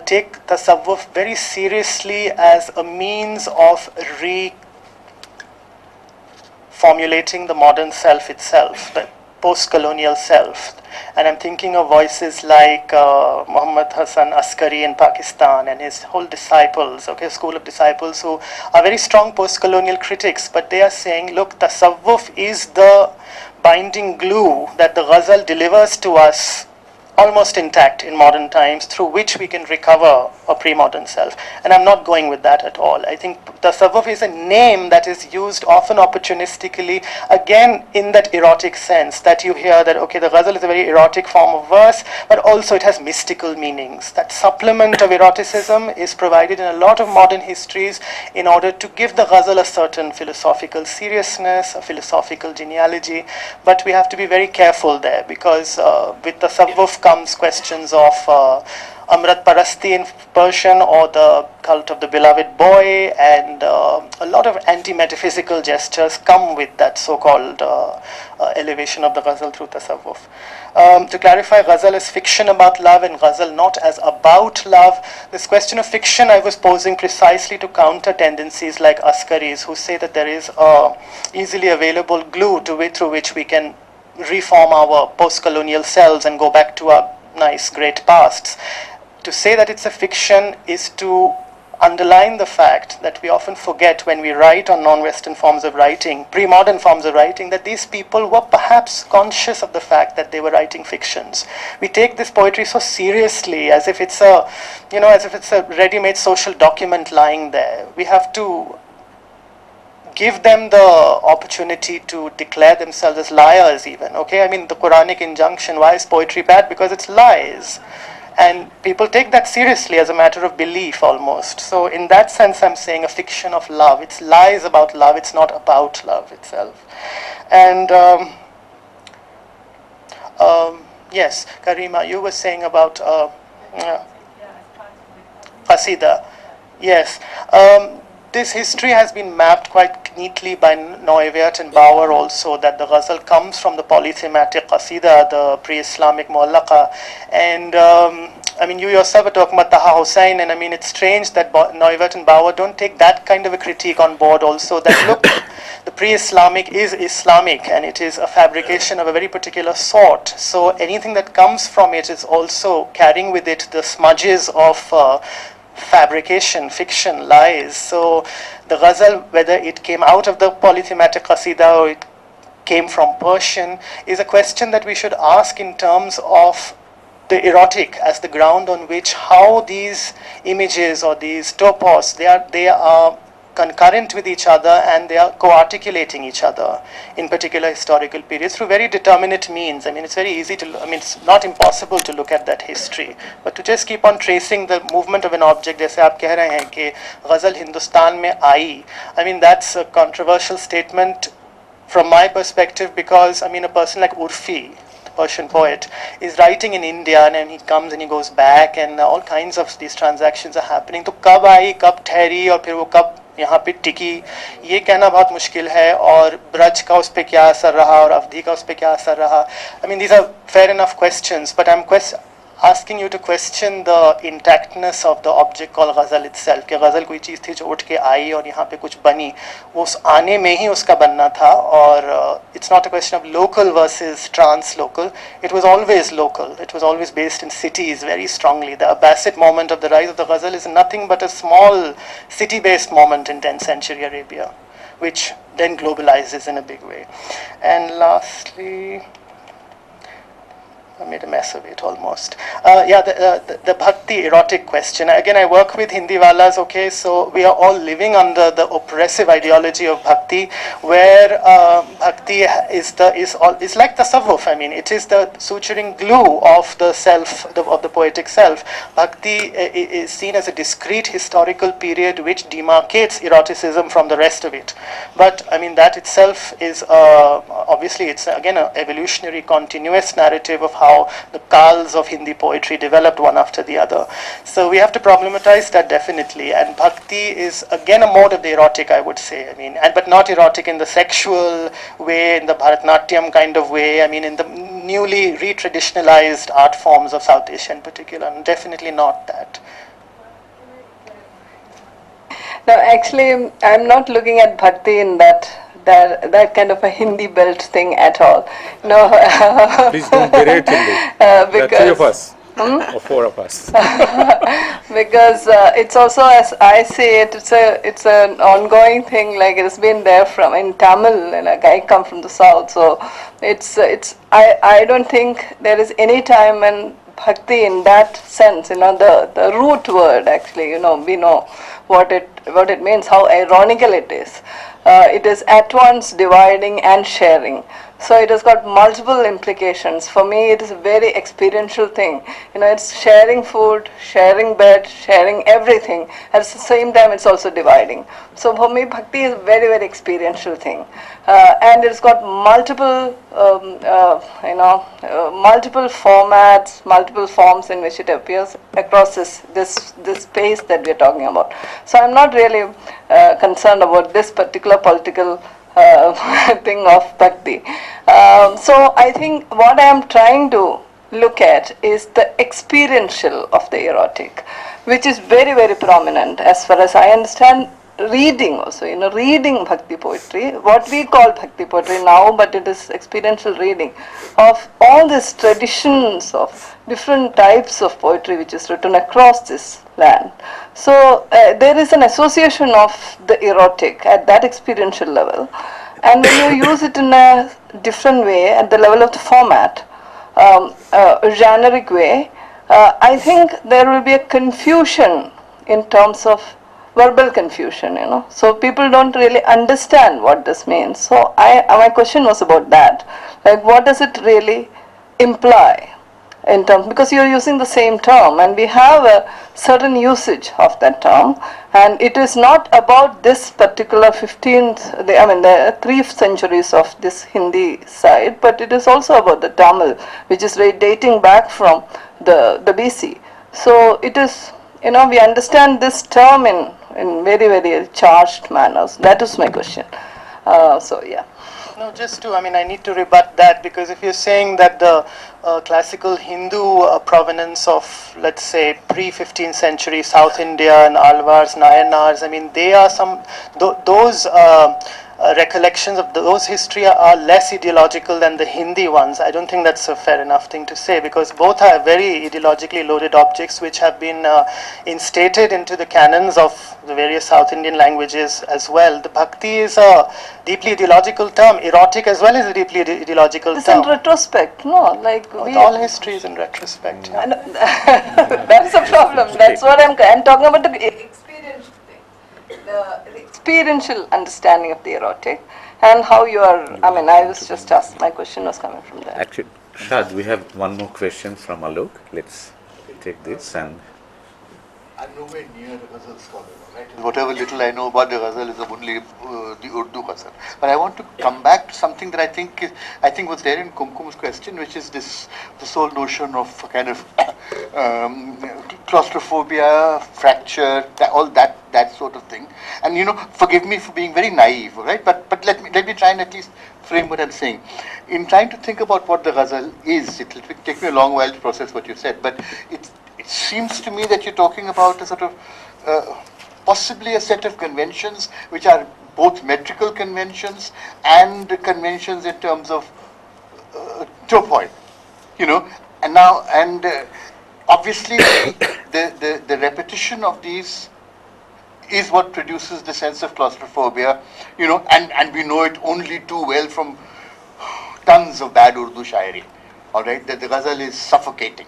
take tasawwuf very seriously as a means of reformulating the modern self itself. But post-colonial self. And I'm thinking of voices like Muhammad Hassan Askari in Pakistan and his whole disciples, okay, school of disciples who are very strong post-colonial critics, but they are saying, look, tasawwuf is the binding glue that the ghazal delivers to us almost intact in modern times, through which we can recover a pre-modern self. And I'm not going with that at all. I think tasawwuf is a name that is used often opportunistically, again in that erotic sense that you hear that, okay, the ghazal is a very erotic form of verse, but also it has mystical meanings. That supplement of eroticism is provided in a lot of modern histories in order to give the ghazal a certain philosophical seriousness, a philosophical genealogy, but we have to be very careful there, because with tasawwuf comes questions of Amrit Parasti in Persian, or the cult of the beloved boy, and a lot of anti-metaphysical gestures come with that so-called elevation of the ghazal through tasawwuf. To clarify, ghazal is fiction about love and ghazal not as about love. This question of fiction I was posing precisely to counter tendencies like Askari's, who say that there is a easily available glue through which we can reform our post-colonial selves and go back to our nice, great pasts. To say that it's a fiction is to underline the fact that we often forget when we write on non-Western forms of writing, pre-modern forms of writing, that these people were perhaps conscious of the fact that they were writing fictions. We take this poetry so seriously, as if it's a, as if it's a ready-made social document lying there. We have to give them the opportunity to declare themselves as liars even, okay? I mean, the Quranic injunction, why is poetry bad? Because it's lies. And people take that seriously as a matter of belief almost. So in that sense, I'm saying a fiction of love. It's lies about love, it's not about love itself. And yes, Karima, you were saying about Qasida. Yes. This history has been mapped quite neatly by Neuwirth and Bauer also, that the ghazal comes from the polythematic qasida, the pre-Islamic muallaqa. And I mean, you yourself were talking about Taha Hussain, and I mean, it's strange that Neuwirth and Bauer don't take that kind of a critique on board also, that look, the pre-Islamic is Islamic and it is a fabrication of a very particular sort. So anything that comes from it is also carrying with it the smudges of fabrication, fiction, lies. So the ghazal, whether it came out of the polythematic qasida or it came from Persian, is a question that we should ask in terms of the erotic as the ground on which how these images or these topos, they are concurrent with each other and they are co-articulating each other in particular historical periods through very determinate means. I mean, it's very easy to, I mean, it's not impossible to look at that history, but to just keep on tracing the movement of an object, जैसे आप कह रहे हैं कि ग़ज़ल हिंदुस्तान में आई, I mean, that's a controversial statement from my perspective, because, I mean, a person like Urfi, the Persian poet, is writing in India and he comes and he goes back and all kinds of these transactions are happening. तो कब आई, कब ठहरी और फिर वो कब यहाँ पे टिकी, ये कहना बहुत मुश्किल है. और ब्रज का उस पर क्या असर रहा और अवधि का उस पर क्या असर रहा. I mean, these are fair enough questions, but I'm asking you to question the intactness of the object called ghazal itself. कि ghazal कोई चीज़ थी जो उठ के आई और यहाँ पे कुछ बनी, वो उस आने में ही उसका बनना था. और it's not a question of local versus trans-local. It was always local. It was always based in cities very strongly. The Abbasid moment of the rise of the ghazal is nothing but a small city-based moment in 10th century Arabia, which then globalizes in a big way. And lastly, I made a mess of it almost. The bhakti erotic question. Again, I work with Hindiwalas, okay, so we are all living under the oppressive ideology of bhakti, where bhakti is like tasawwuf. I mean, it is the suturing glue of the self, of the poetic self. Bhakti is seen as a discrete historical period which demarcates eroticism from the rest of it. But, I mean, that itself is, obviously, it's again an evolutionary, continuous narrative of how the kals of Hindi poetry developed one after the other. So we have to problematize that definitely. And bhakti is again a mode of the erotic, I would say. I mean, but not erotic in the sexual way, in the Bharatnatyam kind of way. I mean, in the newly re-traditionalized art forms of South Asia in particular. And definitely not that. No, actually, I'm not looking at bhakti in that that kind of a Hindi belt thing at all. No, Please don't berate him. There are three of us. Or four of us. Because it's also, as I say it, it's an ongoing thing. Like it's been there from in Tamil. Like I come from the south, so I don't think there is any time when bhakti in that sense, the root word actually, we know what it means, how ironical it is. It is at once dividing and sharing. So it has got multiple implications. For me, it is a very experiential thing. It's sharing food, sharing bed, sharing everything. At the same time, it's also dividing. So for me, bhakti is a very, very experiential thing. And it's got multiple, multiple formats, multiple forms in which it appears across this space that we're talking about. So I'm not really concerned about this particular political thing of bhakti. So I think what I am trying to look at is the experiential of the erotic, which is very, very prominent as far as I understand. Reading also, reading bhakti poetry, what we call bhakti poetry now, but it is experiential reading of all these traditions of different types of poetry which is written across this land. So there is an association of the erotic at that experiential level, and when you use it in a different way at the level of the format, a generic way, I think there will be a confusion in terms of verbal confusion, so people don't really understand what this means. So my question was about that, like what does it really imply in terms, because you're using the same term and we have a certain usage of that term, and it is not about this particular 15th, the 3 centuries of this Hindi side, but it is also about the Tamil, which is dating back from the BC. So it is, we understand this term in very, very charged manners. That is my question. So yeah. No, just to, I need to rebut that, because if you're saying that the classical Hindu provenance of, let's say, pre-15th century South India and Alvars, Nayanars, they are those recollections of those history are less ideological than the Hindi ones. I don't think that's a fair enough thing to say, because both are very ideologically loaded objects which have been instated into the canons of the various South Indian languages as well. The bhakti is a deeply ideological term. Erotic as well is a deeply ideological it's term. In retrospect, no? Like all history is in retrospect. Yeah. That's the problem. That's what I'm talking about, the experiential thing. The experiential understanding of the erotic and how you are, I was just asked, my question was coming from there. Actually, Shad, we have one more question from Alok. Let's take this. And I'm nowhere near a Ghazal scholar, right? Whatever little I know about the Ghazal is only the Urdu Ghazal. But I want to come back to something that I think was there in Kumkum's question, which is this whole notion of kind of claustrophobia, fracture, all that sort of thing. And forgive me for being very naive, right? But let me try and at least frame what I'm saying. In trying to think about what the Ghazal is, it will take me a long while to process what you said, but it seems to me that you're talking about a sort of possibly a set of conventions which are both metrical conventions and conventions in terms of topoi, and obviously the repetition of these is what produces the sense of claustrophobia, and we know it only too well from tons of bad Urdu shairi, all right, that the Ghazal is suffocating.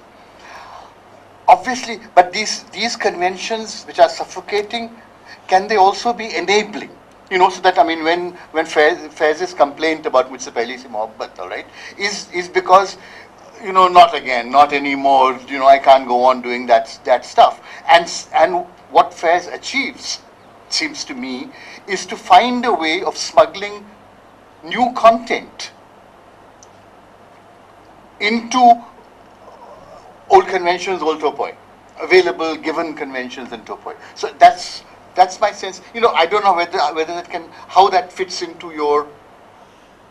Obviously, but these conventions which are suffocating, can they also be enabling? So that, when Faiz's complaint about Mujhse Pehli Se Mohabbat, all right, is because, not again, not anymore, I can't go on doing that stuff. And what Faiz achieves, seems to me, is to find a way of smuggling new content into old conventions, old topoi, available given conventions and topoi. So that's my sense. I don't know whether that can, how that fits into your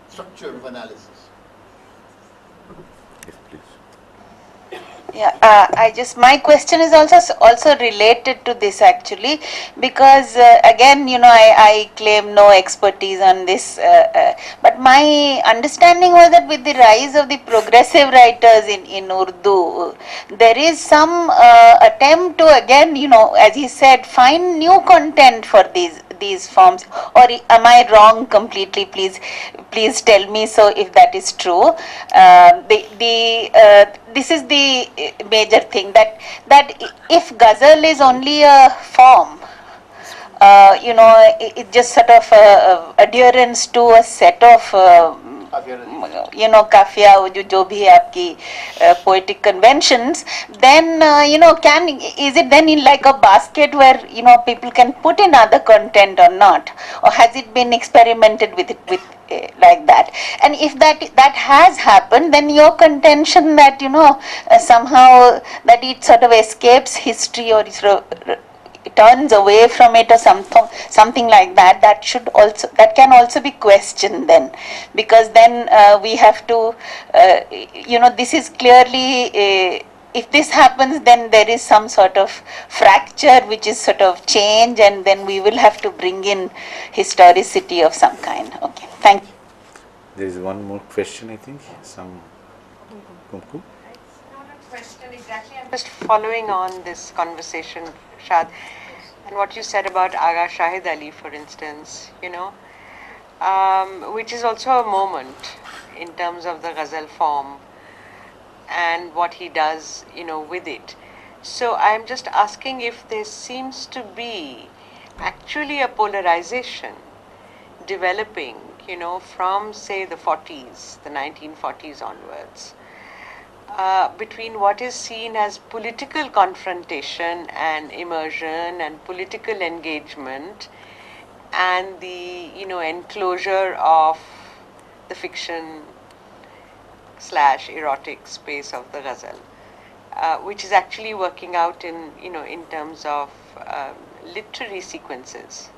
structure of analysis. yes, please. Yeah, my question is also related to this actually, because again, I claim no expertise on this, but my understanding was that with the rise of the progressive writers in Urdu, there is some attempt to again, as he said, find new content for these forms. Or am I wrong completely? Please tell me so if that is true. This is the major thing, that if ghazal is only a form, it just sort of adherence to a set of काफिया जो भी है आपकी poetic conventions, then is it then in like a basket where people can put in other content or not, or has it been experimented with like that? And if that has happened, then your contention that somehow that it sort of escapes history or turns away from it or something like that, that can also be questioned then, because then we have to this is clearly if this happens, then there is some sort of fracture which is sort of change, and then we will have to bring in historicity of some kind. Okay, thank you. There is one more question, I think. Kumku? It's not a question exactly. I'm just following on this conversation, Shad, and what you said about Agha Shahid Ali, for instance, which is also a moment in terms of the ghazal form and what he does, with it. So I'm just asking if there seems to be actually a polarization developing, from say the 40s, the 1940s onwards, between what is seen as political confrontation and immersion and political engagement and the enclosure of the fiction / erotic space of the ghazal, which is actually working out in in terms of literary sequences.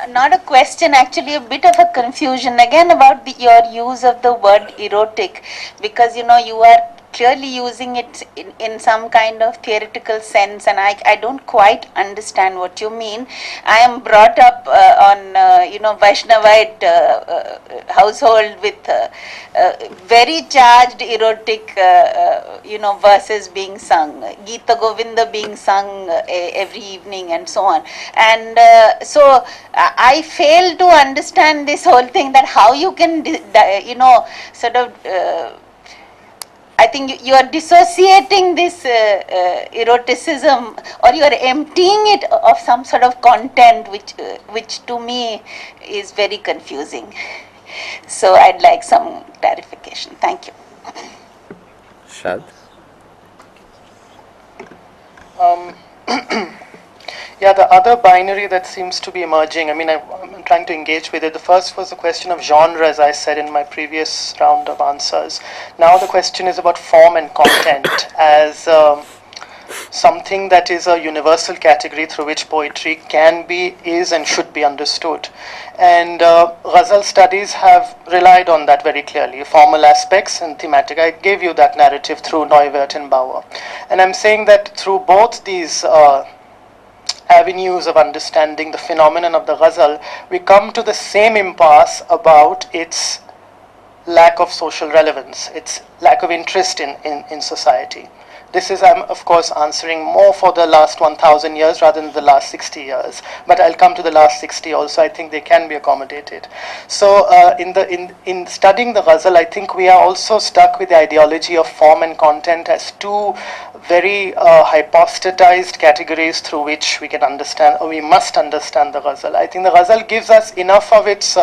Not a question, actually a bit of a confusion again about your use of the word erotic, because you are clearly using it in some kind of theoretical sense, and I don't quite understand what you mean. I am brought up on Vaishnavite household with very charged erotic verses being sung, Gita Govinda being sung every evening and so on, and so I fail to understand this whole thing, that how you can sort of I think you are dissociating this eroticism, or you are emptying it of some sort of content which to me is very confusing. So I'd like some clarification. Thank you. Shad? Yeah, the other binary that seems to be emerging, I'm trying to engage with it. The first was the question of genre, as I said in my previous round of answers. Now the question is about form and content as something that is a universal category through which poetry can be, is, and should be understood. And ghazal studies have relied on that very clearly, formal aspects and thematic. I gave you that narrative through Neuwirth and Bauer. And I'm saying that through both these avenues of understanding the phenomenon of the ghazal, we come to the same impasse about its lack of social relevance, its lack of interest in society. This is, I'm of course answering more for the last 1,000 years rather than the last 60 years, but I'll come to the last 60 also. I think they can be accommodated. So in studying the ghazal, I think we are also stuck with the ideology of form and content as two very hypostatized categories through which we can understand, or we must understand the ghazal. I think the ghazal gives us enough of its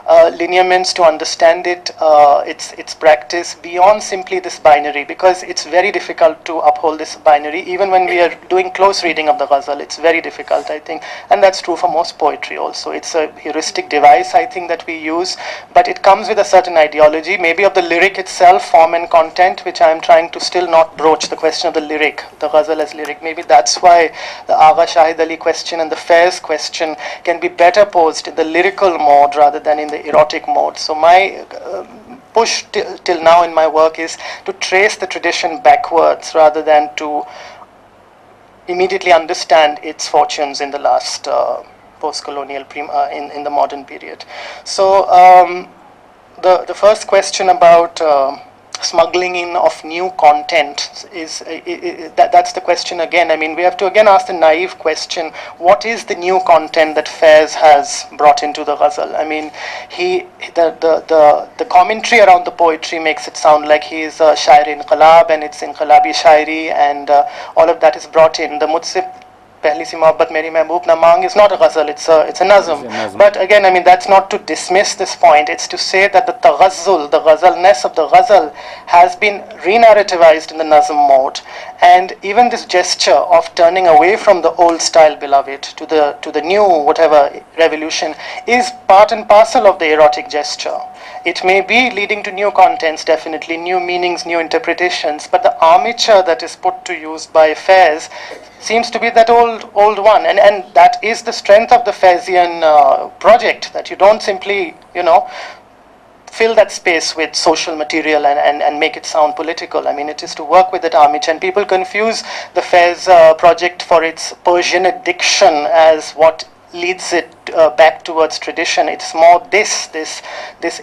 lineaments to understand its practice beyond simply this binary, because it's very difficult difficult to uphold this binary. Even when we are doing close reading of the ghazal, it's very difficult, I think. And that's true for most poetry also. It's a heuristic device, I think, that we use, but it comes with a certain ideology, maybe of the lyric itself, form and content, which I'm trying to still not broach the question of the lyric, the ghazal as lyric. Maybe that's why the Agha Shahid Ali question and the Faiz question can be better posed in the lyrical mode rather than in the erotic mode. So my push till now in my work is to trace the tradition backwards rather than to immediately understand its fortunes in the last post-colonial in the modern period. So the first question about smuggling in of new content is that's the question again. I mean, we have to again ask the naive question: what is the new content that Faiz has brought into the ghazal? I mean, the commentary around the poetry makes it sound like he is a shair-e-inqilab and it's inqilabi shairi, and all of that is brought in. The Mujhse Pehli Si Mohabbat Meri Mehboob Na Mang is not a ghazal, it's a nazm. But again, I mean, that's not to dismiss this point. It's to say that the taghazzul, the ghazalness of the ghazal, has been re-narrativized in the nazm mode. And even this gesture of turning away from the old style beloved to the new whatever revolution is part and parcel of the erotic gesture. It may be leading to new contents, definitely, new meanings, new interpretations, but the armature that is put to use by Faiz seems to be that old one. And that is the strength of the Faizian project, that you don't simply, fill that space with social material and make it sound political. I mean, it is to work with that armature. And people confuse the Faiz project for its Persian diction as what leads it back towards tradition. It's more this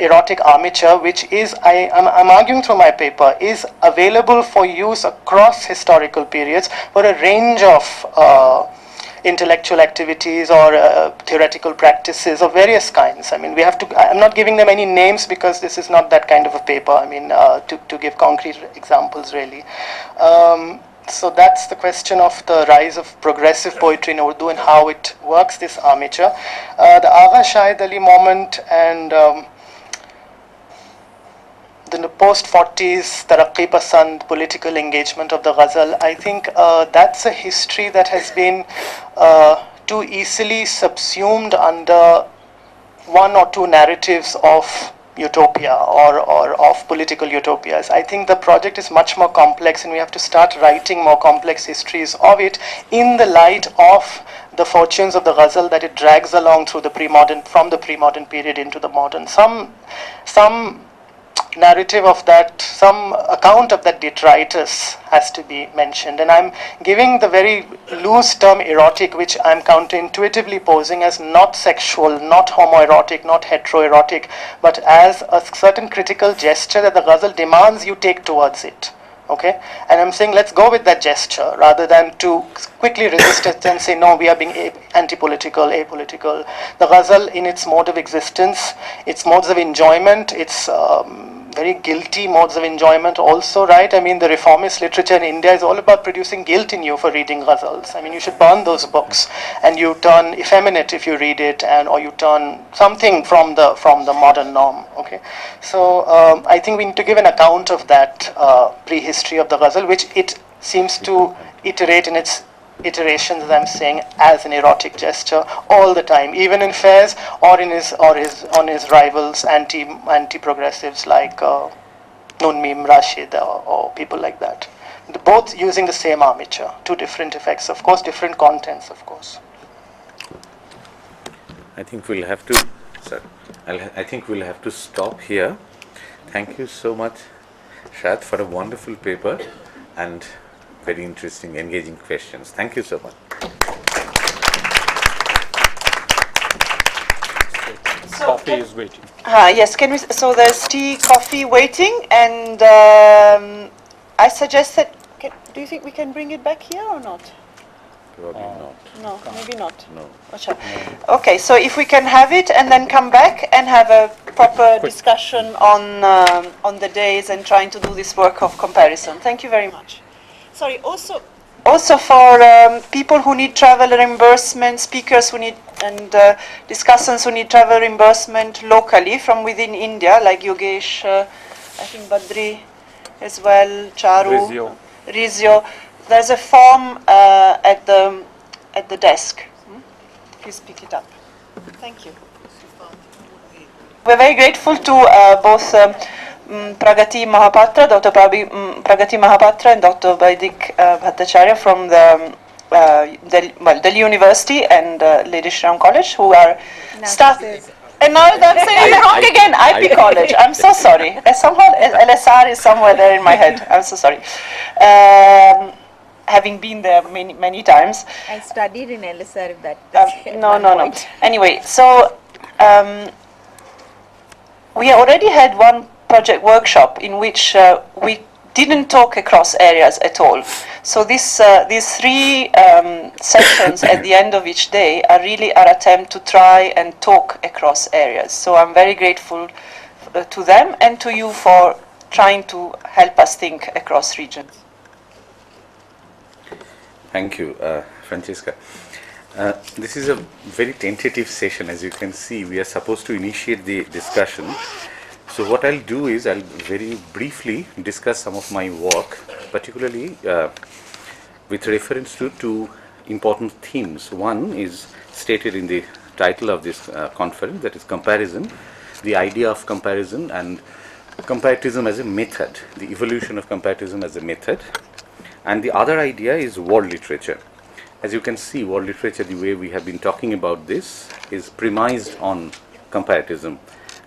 erotic armature, which is, I'm arguing through my paper, is available for use across historical periods for a range of intellectual activities or theoretical practices of various kinds. I mean, we have to, I'm not giving them any names because this is not that kind of a paper. I mean, to give concrete examples, really. So that's the question of the rise of progressive poetry in Urdu and how it works, this armature. The Agha Shahid Ali moment and the post-40s Taraqi Pasand political engagement of the ghazal, I think that's a history that has been too easily subsumed under one or two narratives of utopia or of political utopias. I think the project is much more complex, and we have to start writing more complex histories of it in the light of the fortunes of the ghazal that it drags along through the pre-modern, from the pre-modern period into the modern. Some narrative of that, some account of that detritus has to be mentioned. And I'm giving the very loose term erotic, which I'm counterintuitively posing as not sexual, not homoerotic, not heteroerotic, but as a certain critical gesture that the ghazal demands you take towards it. Okay? And I'm saying let's go with that gesture rather than to quickly resist it and say, no, we are being anti-political, apolitical. The ghazal in its mode of existence, its modes of enjoyment, its very guilty modes of enjoyment also, right? I mean, the reformist literature in India is all about producing guilt in you for reading ghazals. I mean, you should burn those books and you turn effeminate if you read it, or you turn something from the modern norm, okay? So I think we need to give an account of that prehistory of the ghazal, which it seems to iterate in its iterations, as I'm saying, as an erotic gesture all the time, even in Faiz or on his rivals, anti-progressives like Nun Mim Rashid or people like that. Both using the same armature, two different effects, of course, different contents, of course. I think we'll have to. Sorry, I think we'll have to stop here. Thank you so much, Shad, for a wonderful paper and very interesting, engaging questions. Thank you so much. So coffee is waiting. Yes, can we? So there's tea, coffee waiting, and I suggest that. Do you think we can bring it back here or not? Probably not. No, maybe not. No. Okay, so if we can have it and then come back and have a proper discussion on the days and trying to do this work of comparison. Thank you very much. Sorry, also for people who need travel reimbursement, speakers who need, and discussants who need travel reimbursement locally from within India, like Yogesh, I think Badri as well, Charu. Rizio, there's a form at the desk. Please pick it up. Thank you. We're very grateful to both Pragati Mahapatra, Dr. Pragati Mahapatra and Dr. Vaidik Bhattacharya from the Delhi University and Lady Shri Ram College, who are starting. And now I'm saying it wrong again, IP College. I'm so sorry. Somehow LSR is somewhere there in my head. I'm so sorry. Having been there many times. I studied in LSR, if that. No. Anyway, so we already had one project workshop in which we didn't talk across areas at all. So these three sessions at the end of each day are really our attempt to try and talk across areas. So I'm very grateful to them and to you for trying to help us think across regions. Thank you, Francesca. This is a very tentative session. As you can see, we are supposed to initiate the discussion. So what I'll do is I'll very briefly discuss some of my work, particularly with reference to two important themes. One is stated in the title of this conference, that is comparison, the idea of comparison and comparatism as a method, the evolution of comparatism as a method. And the other idea is world literature. As you can see, world literature, the way we have been talking about this, is premised on comparatism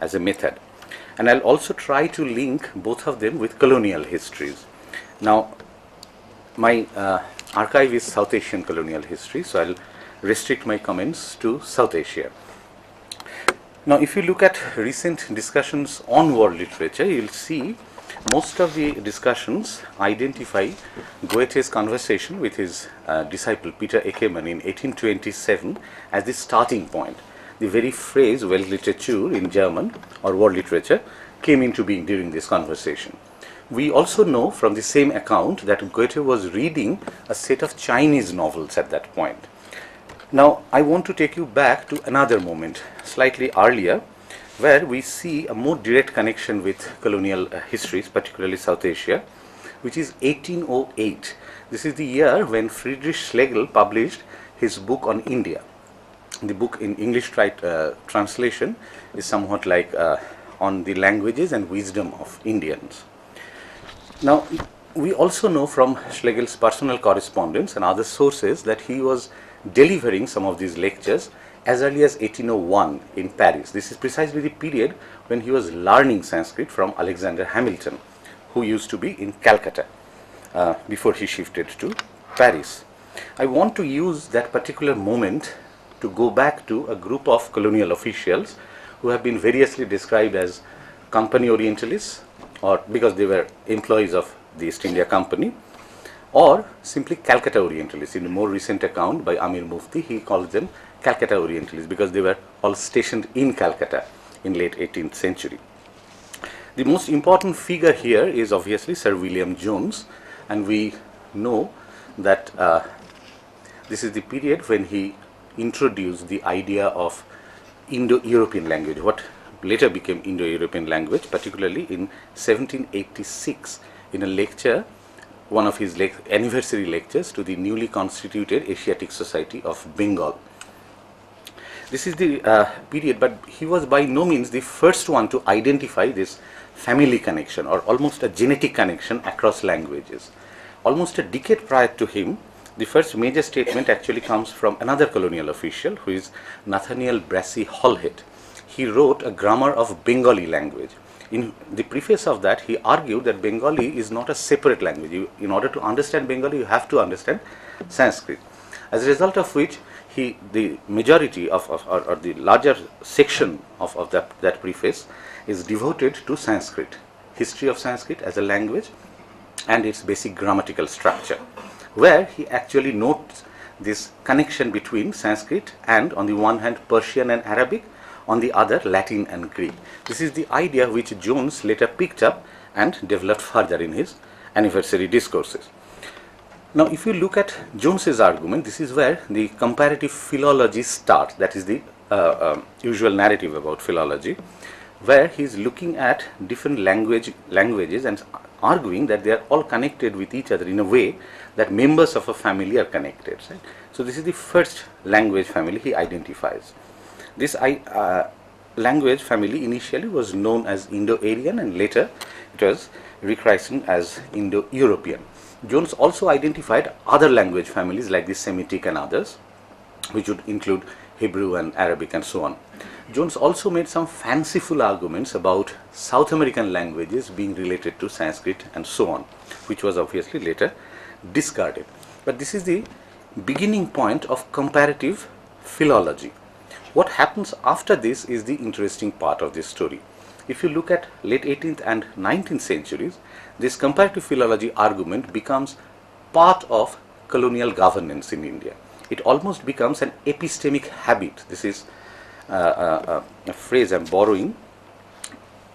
as a method. And I'll also try to link both of them with colonial histories. Now, my archive is South Asian colonial history, so I'll restrict my comments to South Asia. Now, if you look at recent discussions on world literature, you'll see most of the discussions identify Goethe's conversation with his disciple Peter Eckermann in 1827 as the starting point. The very phrase Weltliteratur in German, or world literature, came into being during this conversation. We also know from the same account that Goethe was reading a set of Chinese novels at that point. Now, I want to take you back to another moment, slightly earlier, where we see a more direct connection with colonial histories, particularly South Asia, which is 1808. This is the year when Friedrich Schlegel published his book on India. The book in English translation is somewhat like on the languages and wisdom of Indians. Now, we also know from Schlegel's personal correspondence and other sources that he was delivering some of these lectures as early as 1801 in Paris. This is precisely the period when he was learning Sanskrit from Alexander Hamilton, who used to be in Calcutta before he shifted to Paris. I want to use that particular moment to go back to a group of colonial officials who have been variously described as company orientalists, or because they were employees of the East India Company, or simply Calcutta orientalists. In a more recent account by Amir Mufti, he calls them Calcutta orientalists because they were all stationed in Calcutta in late 18th century. The most important figure here is obviously Sir William Jones, and we know that this is the period when he introduced the idea of Indo-European language, what later became Indo-European language, particularly in 1786 in a lecture, one of his anniversary lectures to the newly constituted Asiatic Society of Bengal. This is the period, but he was by no means the first one to identify this family connection or almost a genetic connection across languages. Almost a decade prior to him, the first major statement actually comes from another colonial official who is Nathaniel Brassey Halhed. He wrote a grammar of Bengali language. In the preface of that, he argued that Bengali is not a separate language. In order to understand Bengali, you have to understand Sanskrit. As a result of which, the majority or the larger section of that preface is devoted to Sanskrit, history of Sanskrit as a language and its basic grammatical structure, where he actually notes this connection between Sanskrit and, on the one hand, Persian and Arabic, on the other, Latin and Greek. This is the idea which Jones later picked up and developed further in his anniversary discourses. Now, if you look at Jones's argument, this is where the comparative philology starts. That is the usual narrative about philology, where he is looking at different languages and arguing that they are all connected with each other in a way that members of a family are connected. Right? So this is the first language family he identifies. This language family initially was known as Indo-Aryan, and later it was rechristened as Indo-European. Jones also identified other language families like the Semitic and others, which would include Hebrew and Arabic and so on. Jones also made some fanciful arguments about South American languages being related to Sanskrit and so on, which was obviously later discarded. But this is the beginning point of comparative philology. What happens after this is the interesting part of this story. If you look at late 18th and 19th centuries, this comparative philology argument becomes part of colonial governance in India. It almost becomes an epistemic habit. This is a phrase I'm borrowing.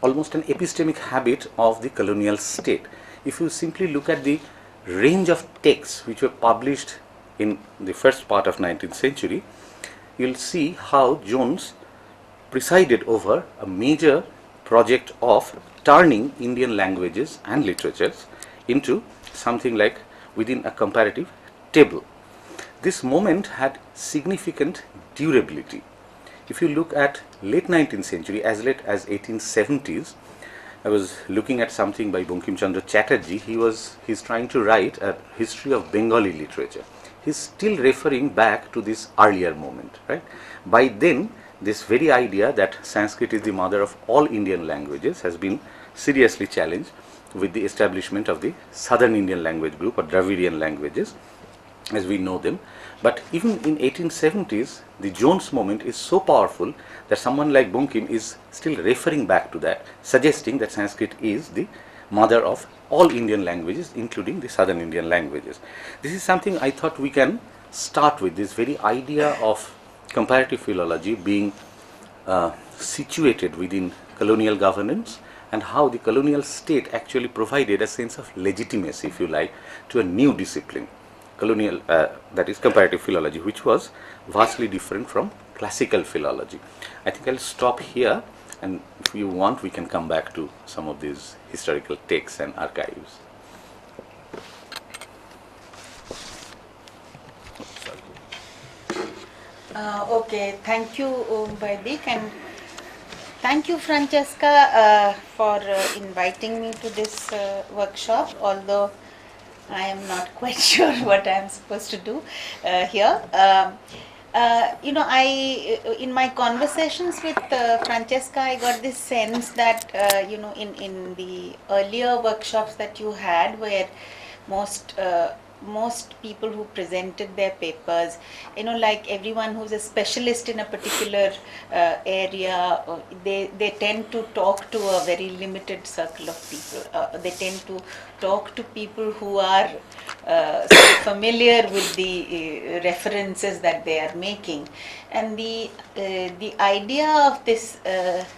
Almost an epistemic habit of the colonial state. If you simply look at the range of texts which were published in the first part of 19th century, you'll see how Jones presided over a major project of turning Indian languages and literatures into something like within a comparative table. This moment had significant durability. If you look at late 19th century, as late as 1870s, I was looking at something by Bankim Chandra Chatterjee. He's trying to write a history of Bengali literature. He's still referring back to this earlier moment, right? By then, this very idea that Sanskrit is the mother of all Indian languages has been seriously challenged with the establishment of the Southern Indian language group, or Dravidian languages as we know them. But even in 1870s, the Jones moment is so powerful that someone like Bankim is still referring back to that, suggesting that Sanskrit is the mother of all Indian languages, including the Southern Indian languages. This is something I thought we can start with, this very idea of comparative philology being situated within colonial governance, and how the colonial state actually provided a sense of legitimacy, if you like, to a new discipline, colonial, that is comparative philology, which was vastly different from classical philology. I think I'll stop here, and if you want, we can come back to some of these historical texts and archives. Okay, thank you, Vaidik, and thank you, Francesca, for inviting me to this workshop, although I am not quite sure what I am supposed to do here. In my conversations with Francesca, I got this sense that, in the earlier workshops that you had, where most people who presented their papers, like everyone who's a specialist in a particular area, they tend to talk to a very limited circle of people. They tend to talk to people who are familiar with the references that they are making. And the idea of this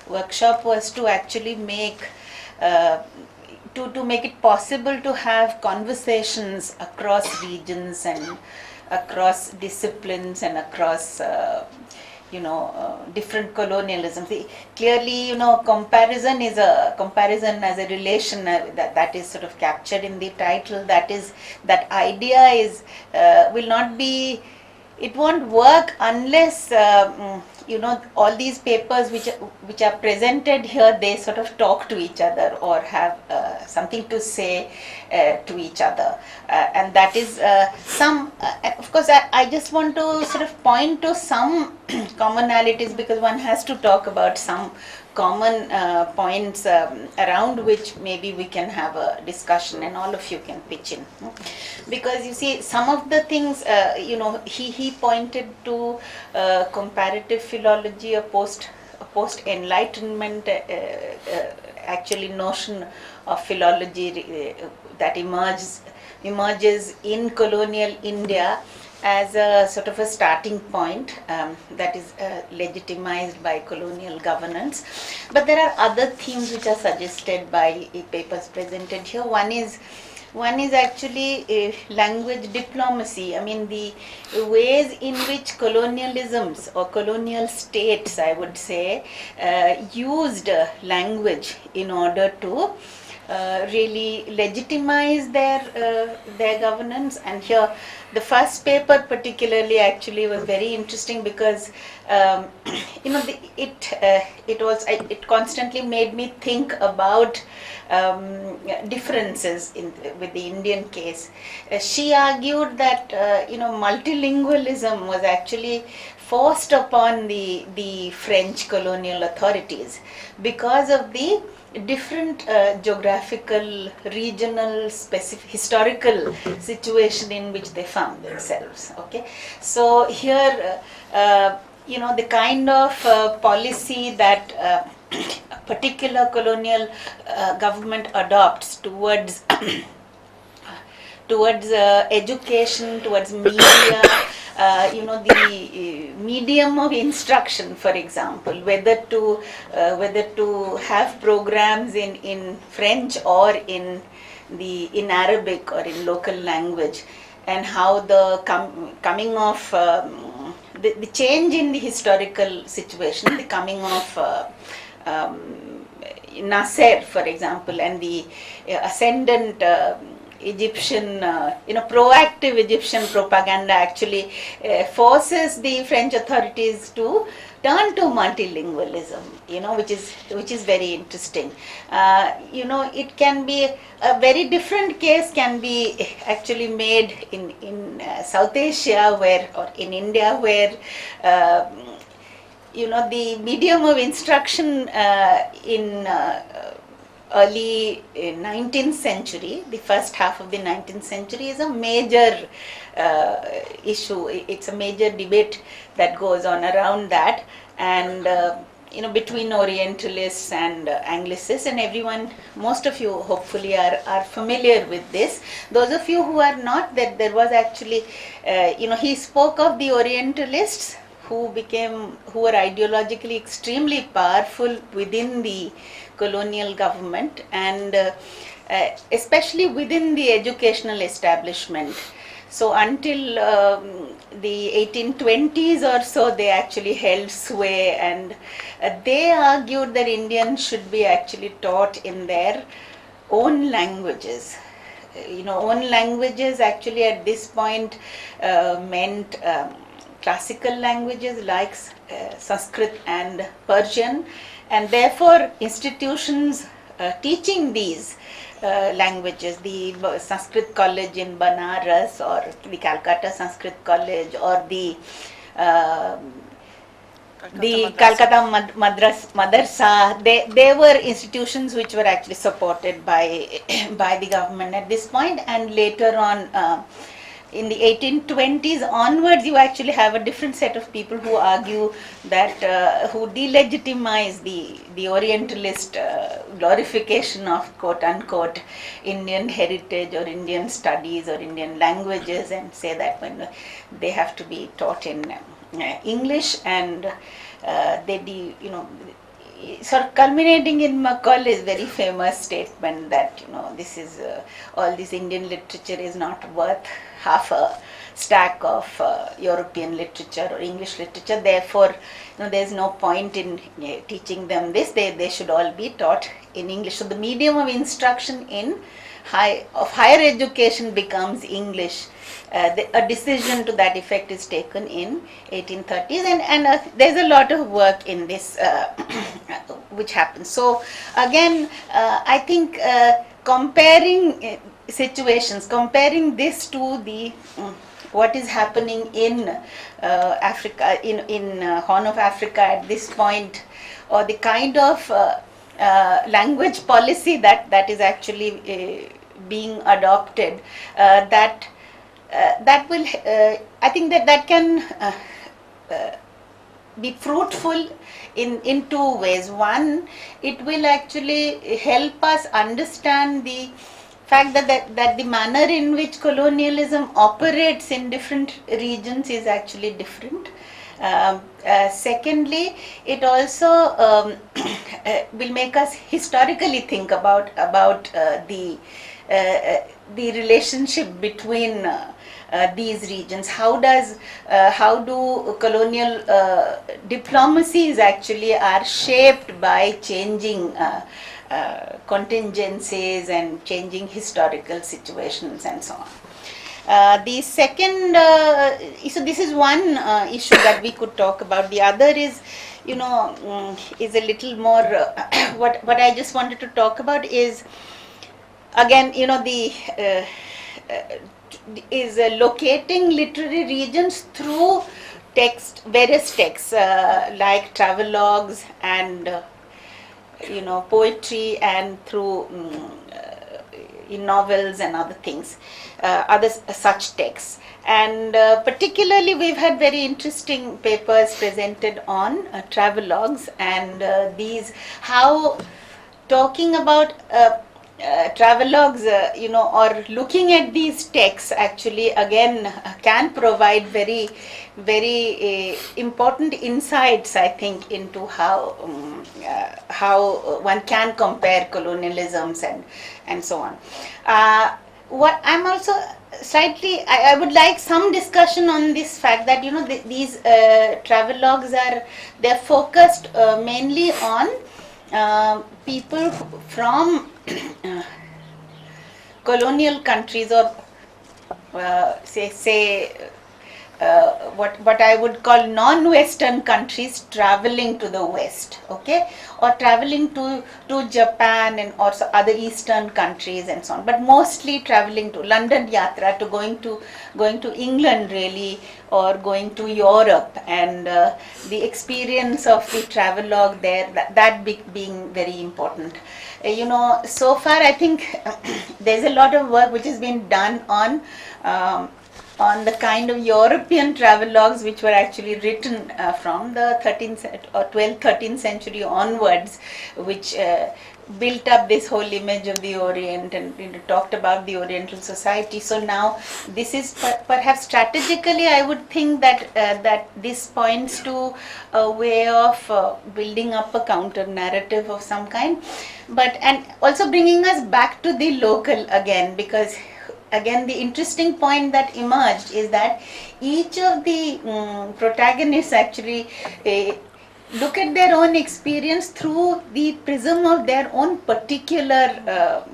workshop was to actually make to make it possible to have conversations across regions and across disciplines and across different colonialisms. Clearly, comparison as a relation that is sort of captured in the title. That idea is will not be. It won't work unless all these papers which are presented here, they sort of talk to each other or have something to say to each other, and that is some. Of course, I just want to sort of point to some commonalities, because one has to talk about some common points around which maybe we can have a discussion, and all of you can pitch in. Because you see, some of the things, he pointed to comparative philology, a post-enlightenment actually notion of philology that emerges in colonial India as a sort of a starting point that is legitimized by colonial governance. But there are other themes which are suggested by papers presented here. One is actually language diplomacy. I mean, the ways in which colonialisms or colonial states, I would say, used language in order to really legitimize their governance. And here, the first paper particularly actually was very interesting because it constantly made me think about differences with the Indian case. She argued that multilingualism was actually forced upon the French colonial authorities because of the different geographical, regional, specific, historical situation in which they found themselves. Okay, so here, the kind of policy that a particular colonial government adopts towards education, towards media, the medium of instruction, for example, whether to have programs in French or in Arabic or in local language, and how the coming of the change in the historical situation, the coming of Nasser, for example, and the ascendant Egyptian, proactive Egyptian propaganda actually forces the French authorities to turn to multilingualism, which is very interesting. It can be a very different case can be actually made in South Asia or in India, where the medium of instruction in early 19th century, the first half of the 19th century, is a major issue. It's a major debate that goes on around that, and between Orientalists and Anglicists, and everyone, most of you hopefully are familiar with this. Those of you who are not, that there was actually, he spoke of the Orientalists who were ideologically extremely powerful within the colonial government, and especially within the educational establishment. So until the 1820s or so, they actually held sway, and they argued that Indians should be actually taught in their own languages. Own languages actually at this point meant classical languages like Sanskrit and Persian, and therefore institutions teaching these languages, the Sanskrit College in Banaras, or the Calcutta Sanskrit College, or the Calcutta Madrasa, they were institutions which were actually supported by the government at this point. And later on, in the 1820s onwards, you actually have a different set of people who argue that, who delegitimize the Orientalist glorification of quote unquote Indian heritage or Indian studies or Indian languages, and say that when they have to be taught in English, and sort of culminating in Macaulay's very famous statement that this is all this Indian literature is not worth half a stack of European literature or English literature. Therefore, there's no point in teaching them this. They should all be taught in English. So the medium of instruction in higher education becomes English. A decision to that effect is taken in 1830s, and there's a lot of work in this which happens. So again, I think comparing situations, comparing this to the what is happening in Africa, in Horn of Africa at this point, or the kind of language policy that is actually being adopted, that will, I think that can be fruitful in two ways. One, it will actually help us understand the fact that the manner in which colonialism operates in different regions is actually different. Secondly, it also will make us historically think about the relationship between these regions. How do colonial diplomacies actually are shaped by changing contingencies and changing historical situations and so on. The second, so this is one issue that we could talk about. The other is, is a little more, what I just wanted to talk about is, again, is locating literary regions through various texts like travelogues and poetry, and through in novels and other things, other such texts. And particularly we've had very interesting papers presented on travelogues, and these, how talking about travelogues, or looking at these texts actually again can provide very, very important insights, I think, into how one can compare colonialisms and so on. What I'm also slightly, I would like some discussion on this fact that these travelogues they're focused mainly on people from colonial countries, or what I would call non-Western countries traveling to the West, okay, or traveling to Japan and also other Eastern countries and so on, but mostly traveling to London Yatra, to going to England really, or going to Europe, and the experience of the travelogue there, that being very important. So far I think there's a lot of work which has been done on the kind of European travelogues which were actually written from the 13th or 12th, 13th century onwards, which built up this whole image of the Orient and talked about the Oriental society. So now this is perhaps strategically, I would think that that this points to a way of building up a counter narrative of some kind, and also bringing us back to the local again, because again the interesting point that emerged is that each of the protagonists actually look at their own experience through the prism of their own particular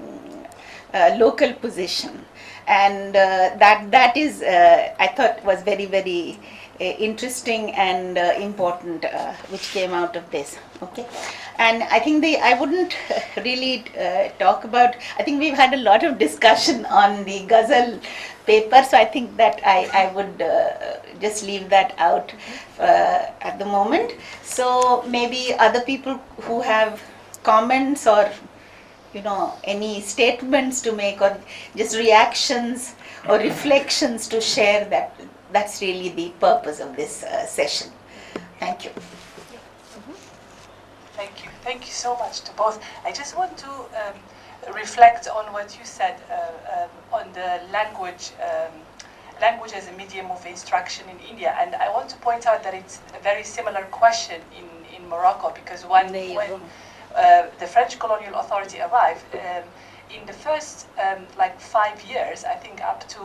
local position, and that is I thought was very, very interesting and important, which came out of this. Okay, and I think I wouldn't really talk about, I think we've had a lot of discussion on the Ghazal paper, so I think that I would just leave that out at the moment. So maybe other people who have comments or any statements to make, or just reactions or reflections to share, that's really the purpose of this session. Thank you. Thank you so much to both. I just want to reflect on what you said on the language as a medium of instruction in India, and I want to point out that it's a very similar question in Morocco, because when the French colonial authority arrived, in the first 5 years, I think up to,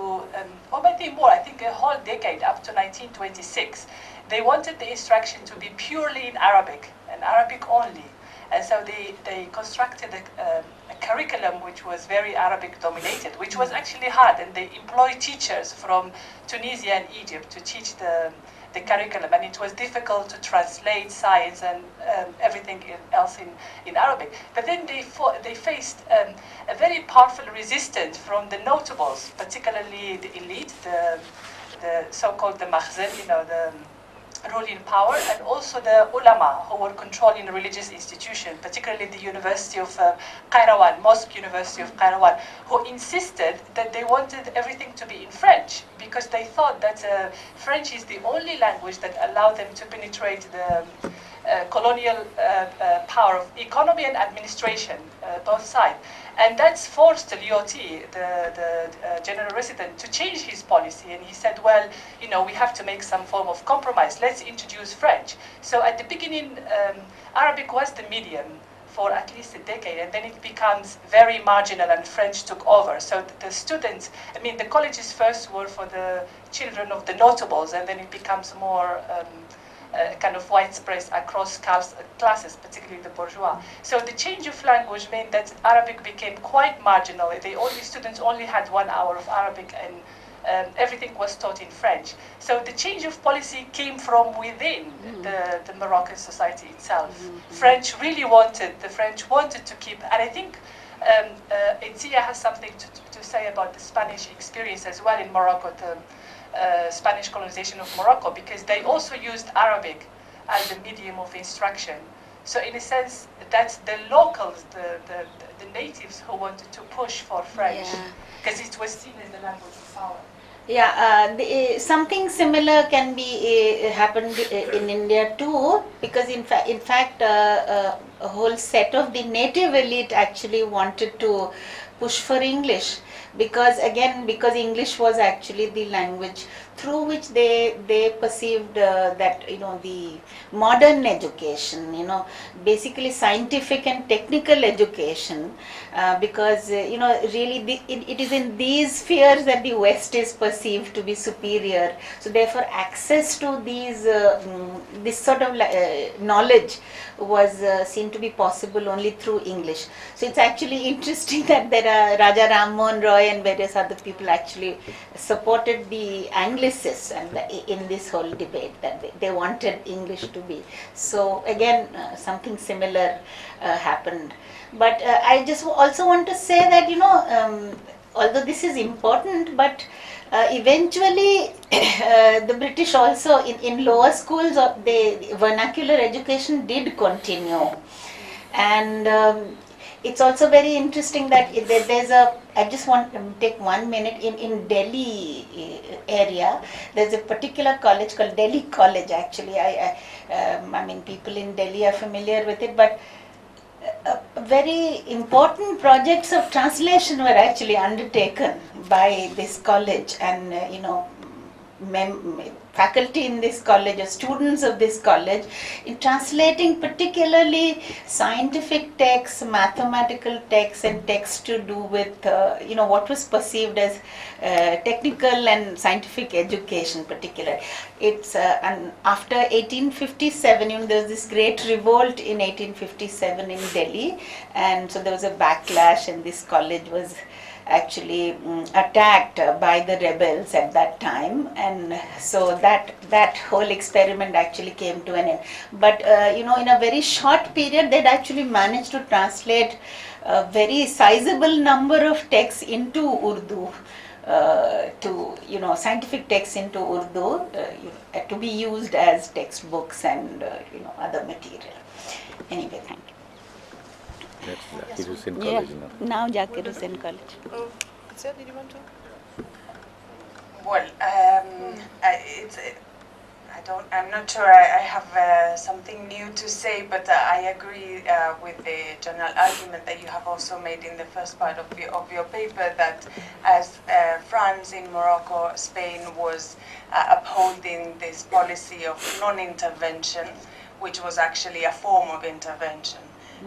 or maybe more, I think a whole decade, up to 1926, they wanted the instruction to be purely in Arabic, and Arabic only. And so they constructed a curriculum which was very Arabic dominated, which was actually hard, and they employed teachers from Tunisia and Egypt to teach the curriculum, and it was difficult to translate science and everything else in Arabic. But then they faced a very powerful resistance from the notables, particularly the elite, the so-called the makhzen, the ruling power, and also the ulama who were controlling the religious institution, particularly the University of Qayrawan, Mosque University of Qayrawan, who insisted that they wanted everything to be in French, because they thought that French is the only language that allowed them to penetrate the colonial power of economy and administration, both sides. And that's forced Lyotti, the general resident, to change his policy. And he said, well, we have to make some form of compromise. Let's introduce French. So at the beginning, Arabic was the medium for at least a decade, and then it becomes very marginal, and French took over. So the students, the colleges first were for the children of the notables, and then it becomes more kind of widespread across classes, particularly the bourgeois. So the change of language meant that Arabic became quite marginal. Students only had 1 hour of Arabic, and everything was taught in French. So the change of policy came from within the Moroccan society itself. The French wanted to keep, and I think Etia has something to say about the Spanish experience as well in Morocco, the Spanish colonization of Morocco, because they also used Arabic as a medium of instruction. So in a sense, that's the locals, the natives who wanted to push for French, because it was seen as the language of power. Yeah, something similar can be happened in India too, because in fact, a whole set of the native elite actually wanted to push for English, because English was actually the language through which they perceived that the modern education, basically scientific and technical education, because really it is in these spheres that the West is perceived to be superior. So therefore, access to these this sort of knowledge was seen to be possible only through English. So it's actually interesting that there are Raja Ram Mohan Roy and various other people actually supported the Anglicists and in this whole debate, that they wanted English to be. So again, something similar happened. But I just also want to say that although this is important, but eventually the British also in lower schools, the vernacular education did continue, and it's also very interesting that there's I just want to take 1 minute, in Delhi area, there's a particular college called Delhi College actually. I mean, people in Delhi are familiar with it, but very important projects of translation were actually undertaken by this college, and faculty in this college or students of this college in translating particularly scientific texts, mathematical texts, and texts to do with what was perceived as technical and scientific education particularly. It's and after 1857, there was this great revolt in 1857 in Delhi, and so there was a backlash, and this college was actually attacked by the rebels at that time, and so that whole experiment actually came to an end. But in a very short period, they'd actually managed to translate a very sizable number of texts into Urdu, scientific texts into Urdu, to be used as textbooks and other material. Anyway, thank you. That's Zakir Hussain College now. Now Zakir Hussain College. Sir, did you want to? Well, I'm not sure I have something new to say, but I agree with the general argument that you have also made in the first part of your paper, that as France in Morocco, Spain was upholding this policy of non-intervention, which was actually a form of intervention.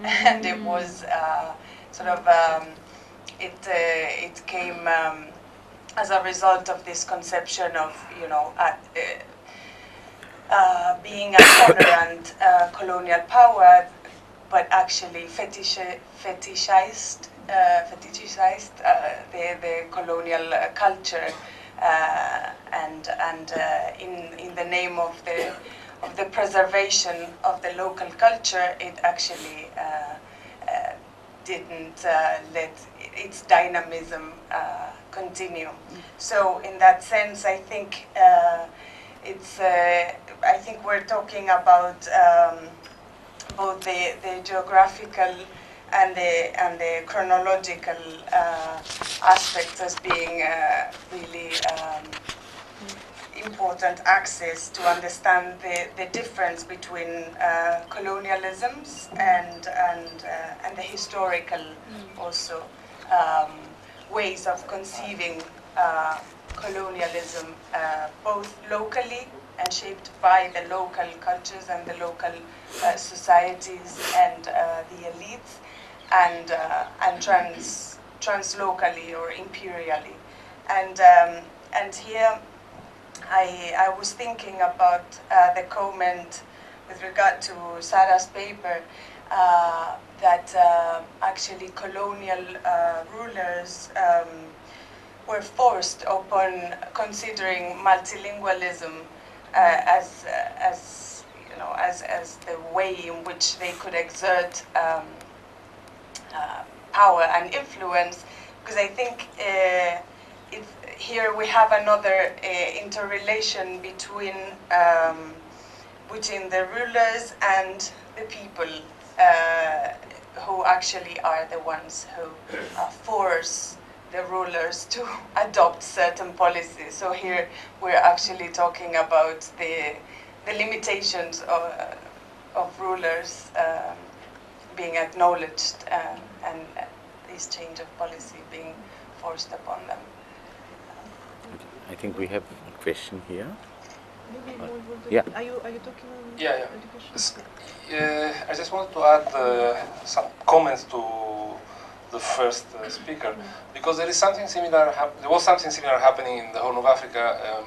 And it was it came as a result of this conception of being a tolerant colonial power, but actually fetishized the colonial culture, and in the name of the preservation of the local culture, it actually didn't let its dynamism continue. So in that sense, I think I think we're talking about both the geographical and the chronological aspects as being really important axis to understand the difference between colonialisms and the historical also ways of conceiving colonialism, both locally and shaped by the local cultures and the local societies and the elites, and translocally or imperially, and here I was thinking about the comment with regard to Sarah's paper that actually colonial rulers were forced upon considering multilingualism as the way in which they could exert power and influence, because I think here we have another interrelation between the rulers and the people who actually are the ones who force the rulers to adopt certain policies. So here we're actually talking about the limitations of rulers being acknowledged and this change of policy being forced upon them. I think we have a question here. Yeah. Yeah. Are you talking on education? I just wanted to add some comments to the first speaker, because there is something similar. There was something similar happening in the Horn of Africa,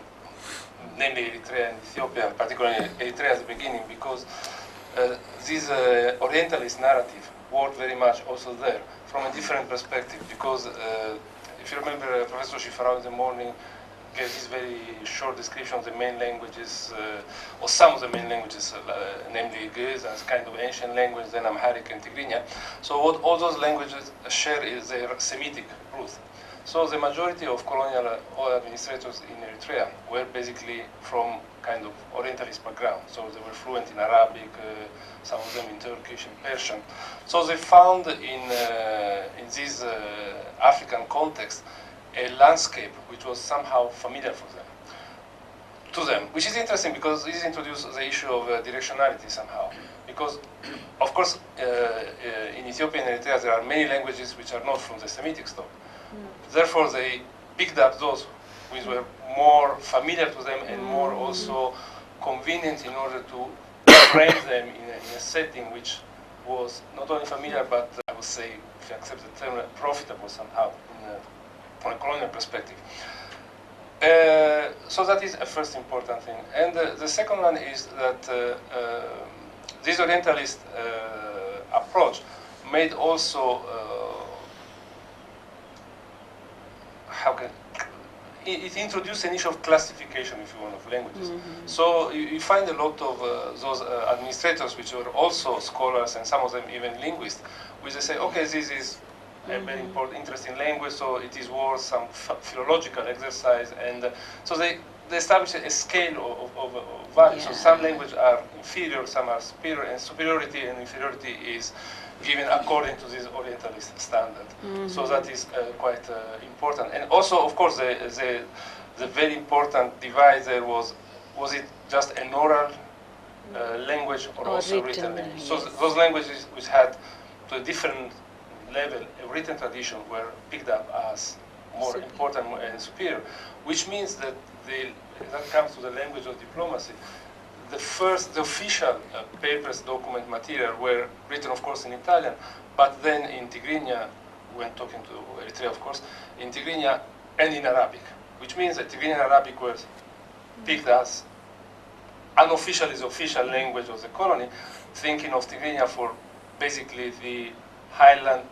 namely Eritrea and Ethiopia, particularly Eritrea at the beginning, because this Orientalist narrative worked very much also there from a different perspective. Because if you remember, Professor Shifarao in the morning gave this very short description of the main languages, or some of the main languages, namely Ge'ez as kind of ancient language, then Amharic and Tigrinya. So what all those languages share is their Semitic root. So the majority of colonial administrators in Eritrea were basically from kind of Orientalist background. So they were fluent in Arabic, some of them in Turkish and Persian. So they found in this African context a landscape which was somehow familiar for them, which is interesting because this introduces the issue of directionality somehow. Because, of course, in Ethiopia and Eritrea there are many languages which are not from the Semitic stock. Therefore, they picked up those which were more familiar to them and more also convenient in order to frame them in a setting which was not only familiar, but I would say, if you accept the term, profitable somehow from a colonial perspective. So that is a first important thing. And the second one is that this Orientalist approach made also it introduced an issue of classification, if you want, of languages. So you find a lot of those administrators, which were also scholars, and some of them even linguists, which they say, okay, this is a very important, interesting language, so it is worth some philological exercise, and so they establish a scale of value. So some languages are inferior, some are superior, and superiority and inferiority is given according to this Orientalist standard. So that is quite important. And also, of course, the very important divide there was it just an oral language or also written language? So those languages which had to a different level a written tradition were picked up as more important and superior, which means that that comes to the language of diplomacy. The official papers, document material were written, of course, in Italian, but then in Tigrinya, when talking to Eritrea, of course, in Tigrinya and in Arabic, which means that Tigrinya and Arabic were picked as unofficially the official language of the colony, thinking of Tigrinya for basically the highland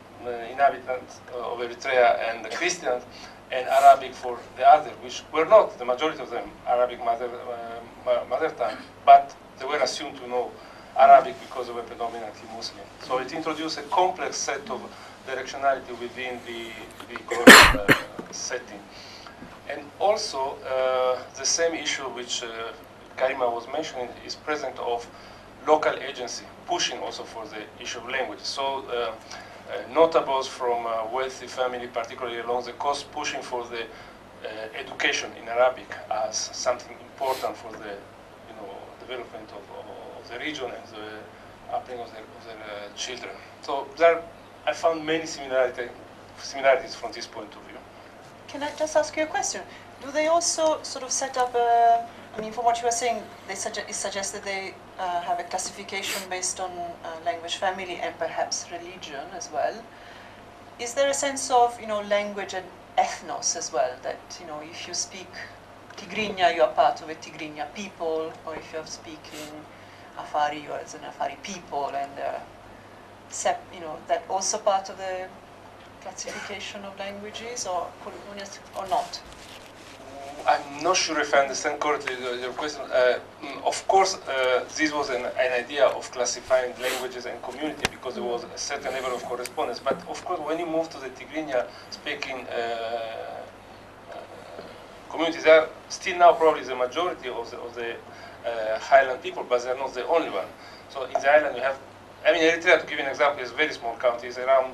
inhabitants of Eritrea and the Christians, and Arabic for the other, which were not, the majority of them, Arabic mother tongue, but they were assumed to know Arabic because they were predominantly Muslim. So it introduced a complex set of directionality within the colonial setting. And also, the same issue which Karima was mentioning is present of local agency, pushing also for the issue of language. So notables from wealthy family, particularly along the coast, pushing for the education in Arabic as something important for the development of the region and the upbringing of their children. So there, I found many similarities from this point of view. Can I just ask you a question? Do they also sort of set up I mean, from what you were saying, it suggests that they have a classification based on language family and perhaps religion as well. Is there a sense of, language and ethnos as well, that, if you speak Tigrinya, you are part of a Tigrinya people, or if you're speaking Afari, you are as an Afari people, and that also part of the classification of languages, or not? I'm not sure if I understand correctly your question. Of course, this was an idea of classifying languages and community because there was a certain level of correspondence. But of course, when you move to the Tigrinya-speaking communities, they are still now probably the majority of the highland people, but they're not the only one. So in the island, you have, Eritrea, to give you an example, is a very small country. It's around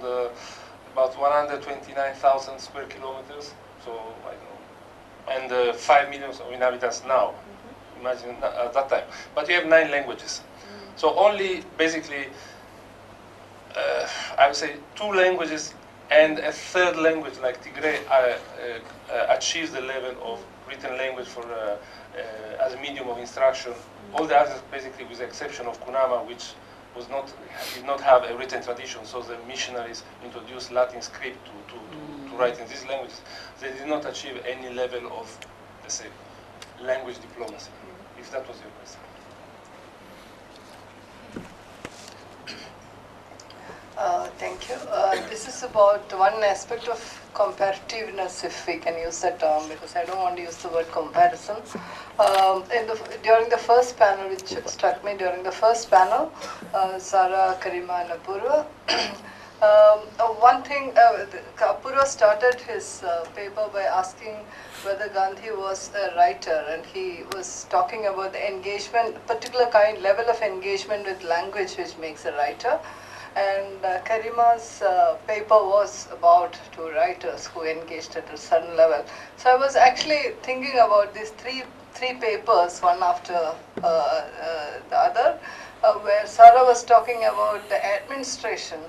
about 129,000 square kilometers. So I don't know. And 5 million of inhabitants now. Imagine at that time. But you have 9 languages. So only basically, I would say 2 languages and a third language like Tigray achieves the level of written language for as a medium of instruction. All the others, basically, with the exception of Kunama, which did not have a written tradition, so the missionaries introduced Latin script to write in these languages. They did not achieve any level of, let's say, language diplomacy, if that was your question. Thank you. This is about one aspect of comparativeness, if we can use that term, because I don't want to use the word comparison. During the first panel, which struck me during the first panel, Sara, Karima, and Apurva, one thing, Apurva started his paper by asking whether Gandhi was a writer, and he was talking about the engagement, particular level of engagement with language which makes a writer. And Karima's paper was about 2 writers who engaged at a certain level. So I was actually thinking about these three papers, one after the other, where Sara was talking about the administration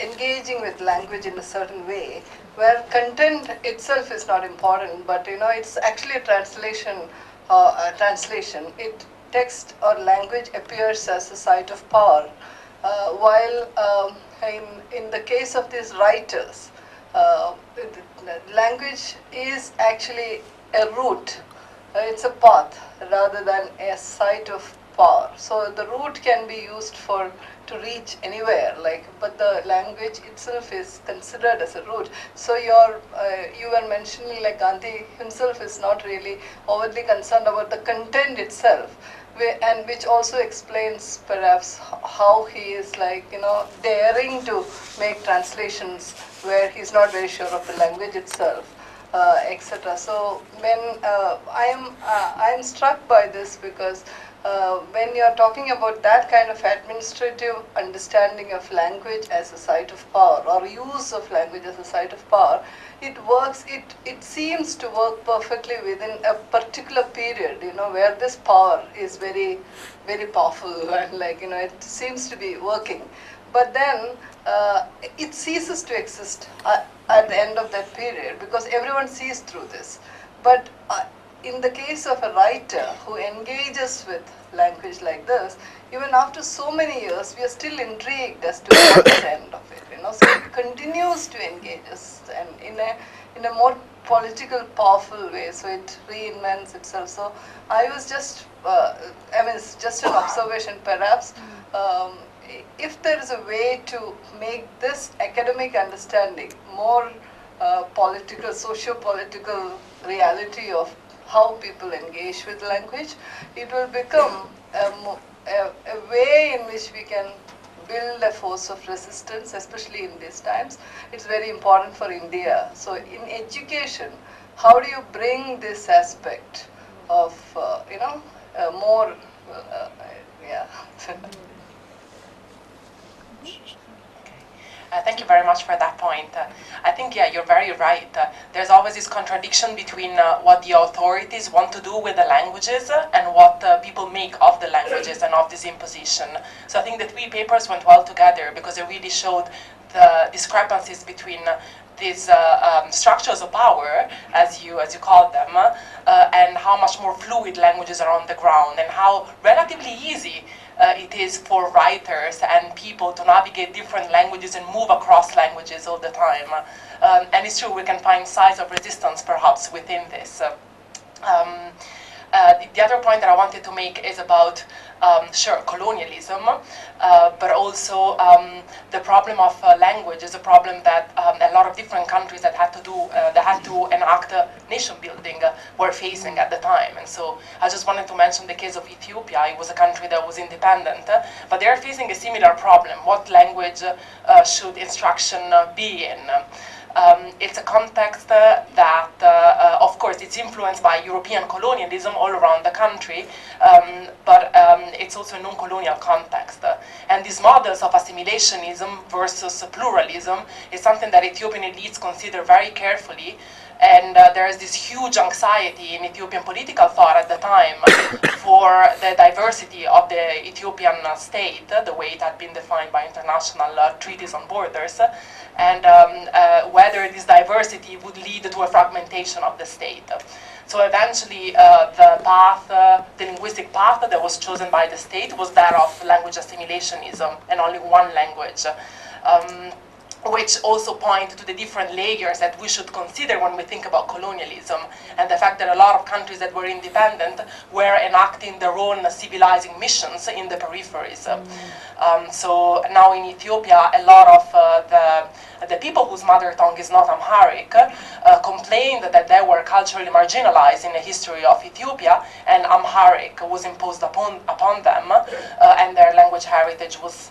engaging with language in a certain way, where content itself is not important, but it's actually a translation. Text or language appears as a site of power. While in the case of these writers, language is actually a route, it's a path rather than a site of power. So the route can be used to reach anywhere, but the language itself is considered as a route. So you were mentioning like Gandhi himself is not really overly concerned about the content itself, and which also explains perhaps how he is daring to make translations where he's not very sure of the language itself, etc. So when I am struck by this because when you're talking about that kind of administrative understanding of language as a site of power, or use of language as a site of power, it seems to work perfectly within a particular period, where this power is very, very powerful and it seems to be working. But then it ceases to exist at the end of that period because everyone sees through this. But in the case of a writer who engages with language like this, even after so many years, we are still intrigued as to what's the end of it. So it continues to engage us, and in a more political, powerful way. So it reinvents itself. So I was just, it's just an observation, perhaps. If there is a way to make this academic understanding more political, socio-political reality of how people engage with language, it will become a way in which we can build a force of resistance, especially in these times. It's very important for India. So in education, how do you bring this aspect of, more, yeah. Thank you very much for that point. I think, yeah, you're very right. There's always this contradiction between what the authorities want to do with the languages and what people make of the languages and of this imposition. So I think the 3 papers went well together because they really showed the discrepancies between these structures of power, as you call them, and how much more fluid languages are on the ground, and how relatively easy it is for writers and people to navigate different languages and move across languages all the time. And it's true, we can find signs of resistance perhaps within this. The other point that I wanted to make is about, sure, colonialism, but also the problem of language is a problem that a lot of different countries that had to enact nation building were facing at the time. And so I just wanted to mention the case of Ethiopia. It was a country that was independent, but they are facing a similar problem. What language should instruction be in? It's a context that, of course, it's influenced by European colonialism all around the country, but it's also a non-colonial context. And these models of assimilationism versus pluralism is something that Ethiopian elites consider very carefully. And there is this huge anxiety in Ethiopian political thought at the time for the diversity of the Ethiopian state, the way it had been defined by international treaties on borders, and whether this diversity would lead to a fragmentation of the state. So eventually the linguistic path that was chosen by the state was that of language assimilationism and only one language. Which also point to the different layers that we should consider when we think about colonialism, and the fact that a lot of countries that were independent were enacting their own civilizing missions in the peripheries. So now in Ethiopia, a lot of the people whose mother tongue is not Amharic complained that they were culturally marginalized in the history of Ethiopia, and Amharic was imposed upon them, and their language heritage was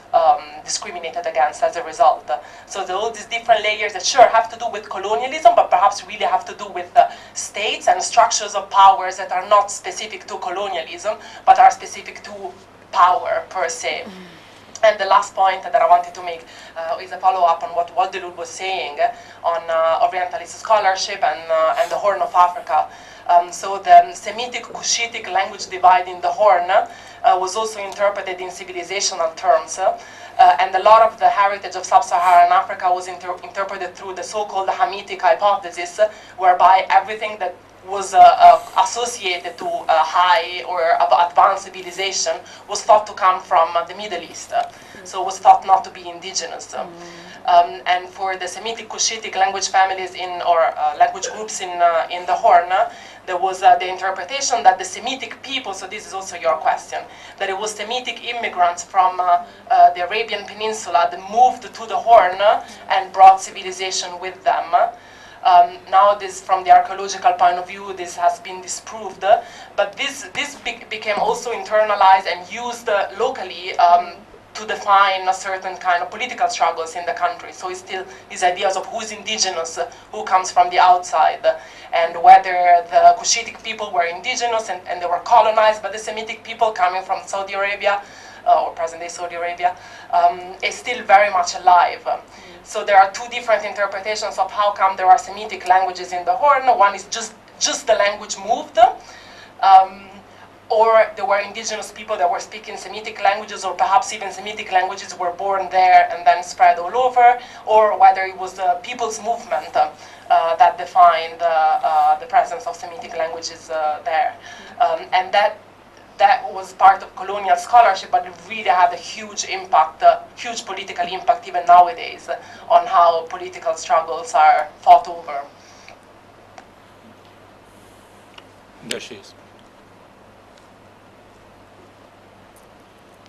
discriminated against as a result. So all these different layers that sure have to do with colonialism, but perhaps really have to do with states and structures of powers that are not specific to colonialism, but are specific to power per se. And the last point that I wanted to make is a follow-up on what Waldelul was saying on Orientalist scholarship and the Horn of Africa. So the Semitic-Cushitic language divide in the Horn was also interpreted in civilizational terms. And a lot of the heritage of sub-Saharan Africa was interpreted through the so-called Hamitic hypothesis, whereby everything that was associated to high or advanced civilization was thought to come from the Middle East. So was thought not to be indigenous. And for the Semitic Cushitic language families or language groups in the Horn, there was the interpretation that the Semitic people, so this is also your question, that it was Semitic immigrants from the Arabian Peninsula that moved to the Horn and brought civilization with them. Now this, from the archaeological point of view, this has been disproved, but this became also internalized and used locally to define a certain kind of political struggles in the country. So it's still these ideas of who's indigenous, who comes from the outside, and whether the Cushitic people were indigenous and they were colonized by the Semitic people coming from Saudi Arabia, or present-day Saudi Arabia, is still very much alive. So there are two different interpretations of how come there are Semitic languages in the Horn. One is just the language moved, or there were indigenous people that were speaking Semitic languages, or perhaps even Semitic languages were born there and then spread all over, or whether it was the people's movement that defined the presence of Semitic languages there. And that was part of colonial scholarship, but it really had a huge impact, huge political impact even nowadays on how political struggles are fought over. There she is.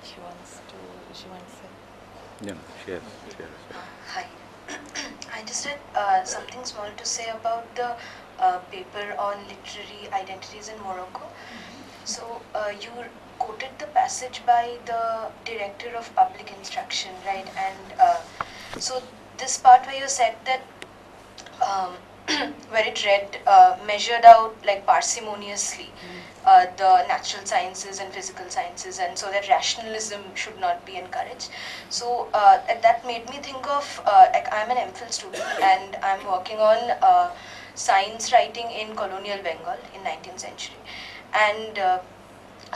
She wants to. Yeah, she has. Hi. I just had something small to say about the paper on literary identities in Morocco. So you quoted the passage by the director of public instruction, right? And so this part where you said that where it read measured out like parsimoniously the natural sciences and physical sciences, and so that rationalism should not be encouraged. So that made me think of like I'm an MPhil student and I'm working on science writing in colonial Bengal in 19th century. And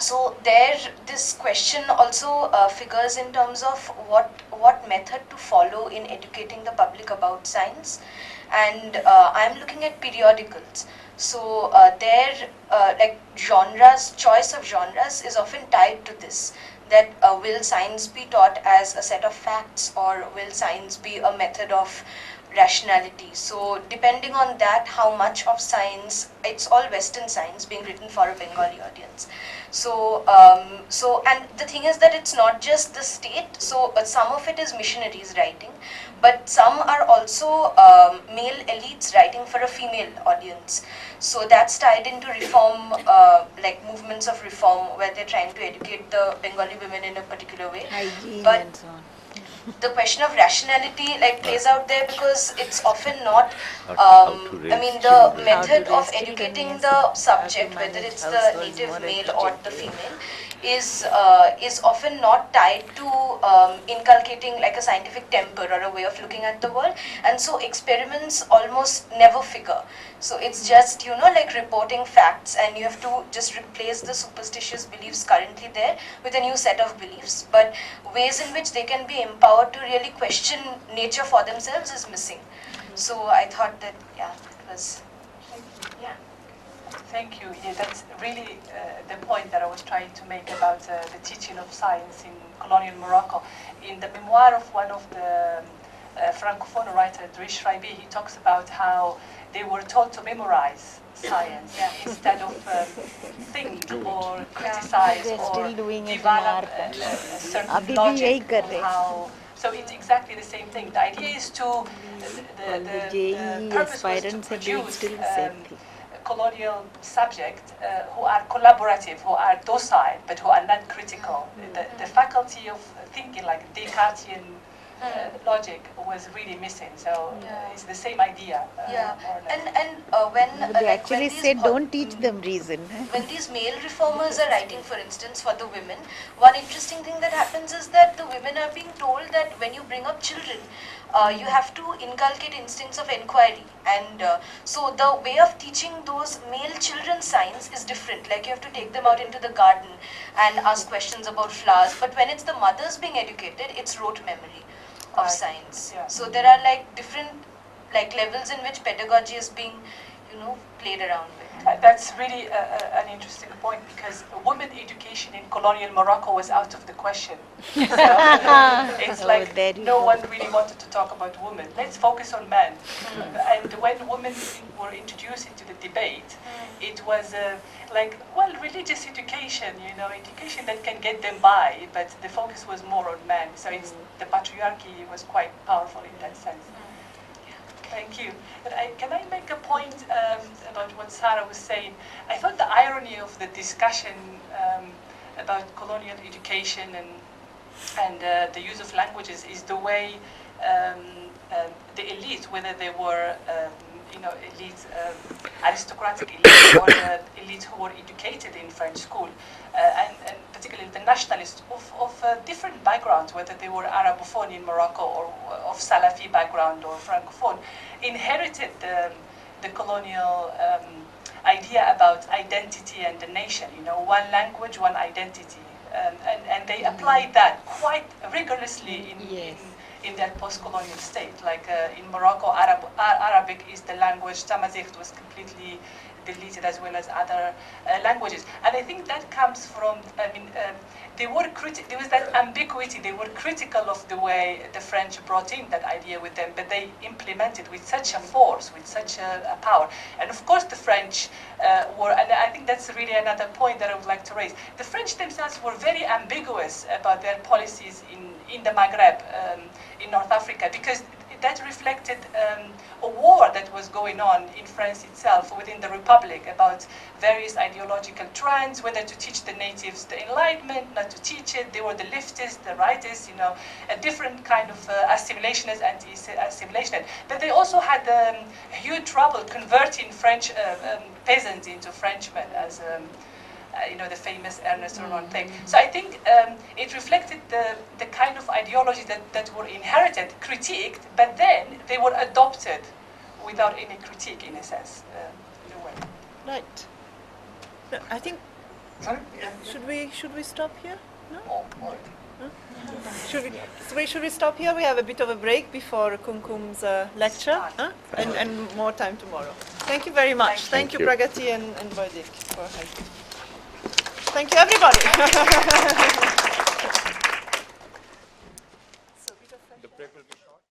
so there, this question also figures in terms of what method to follow in educating the public about science. And I'm looking at periodicals. So there, like genres, choice of genres is often tied to this. That will science be taught as a set of facts, or will science be a method of rationality. So depending on that, how much of science, it's all Western science being written for a Bengali audience. So, and the thing is that it's not just the state, so some of it is missionaries writing, but some are also male elites writing for a female audience. So that's tied into reform, like movements of reform, where they're trying to educate the Bengali women in a particular way. Hygiene But and so on. the question of rationality plays out there because it's often not, I mean, the method of educating the subject, whether it's the native male or the female, is often not tied to inculcating like a scientific temper or a way of looking at the world, and so experiments almost never figure. So it's just, you know, like reporting facts, and you have to just replace the superstitious beliefs currently there with a new set of beliefs, but ways in which they can be empowered to really question nature for themselves is missing. So I thought that, yeah, it was, yeah. Thank you. Yeah, that's really the point that I was trying to make about the teaching of science in colonial Morocco. In the memoir of one of the Francophone writer, Drish Raibi, he talks about how they were told to memorize science instead of think or criticize or develop a certain logic of how. So it's exactly the same thing. The idea is to, the purpose was to produce colonial subjects who are collaborative, who are docile, but who are not critical. The faculty of thinking, like Descartesian logic, was really missing. So it's the same idea. When they actually said don't teach them reason. When these male reformers are writing, for instance, for the women, one interesting thing that happens is that the women are being told that when you bring up children, you have to inculcate instincts of inquiry, and so the way of teaching those male children science is different. Like you have to take them out into the garden and ask questions about flowers, but when it's the mothers being educated, it's rote memory of science. So there are like different like levels in which pedagogy is being, you know, played around with. That's really an interesting point, because women education in colonial Morocco was out of the question. So it's like no one really wanted to talk about women. Let's focus on men. And when women were introduced into the debate, it was like, well, religious education, you know, education that can get them by, but the focus was more on men. So it's, the patriarchy was quite powerful in that sense. Thank you. But can I make a point about what Sarah was saying? I thought the irony of the discussion about colonial education and the use of languages is the way the elite, whether they were you know, elites, aristocratic elites, or elites who were educated in French school, and particularly the nationalists of different backgrounds, whether they were Arabophone in Morocco or of Salafi background or Francophone, inherited the colonial idea about identity and the nation, you know, one language, one identity. And they applied that quite rigorously in their post-colonial state. Like in Morocco, Arabic is the language. Tamazight was completely deleted, as well as other languages. And I think that comes from, I mean, there was that ambiguity. They were critical of the way the French brought in that idea with them, but they implemented with such a force, with such a power. And of course the French were, and I think that's really another point that I would like to raise, the French themselves were very ambiguous about their policies in the Maghreb, in North Africa, because that reflected a war that was going on in France itself, within the Republic, about various ideological trends, whether to teach the natives the Enlightenment, not to teach it. They were the leftists, the rightists, you know, a different kind of assimilationists, anti-assimilationists. But they also had huge trouble converting French peasants into Frenchmen, as you know, the famous Ernest Renan thing. So I think it reflected the kind of ideology that were inherited, critiqued, but then they were adopted without any critique, in a sense, in a way. Right. No, I think. Sorry? Should we stop here? No. Oh, no? Should we stop here? We have a bit of a break before Kumkum's lecture, and more time tomorrow. Thank you very much. Thank you, Pragati and Vaidik, for helping. Thank you, everybody.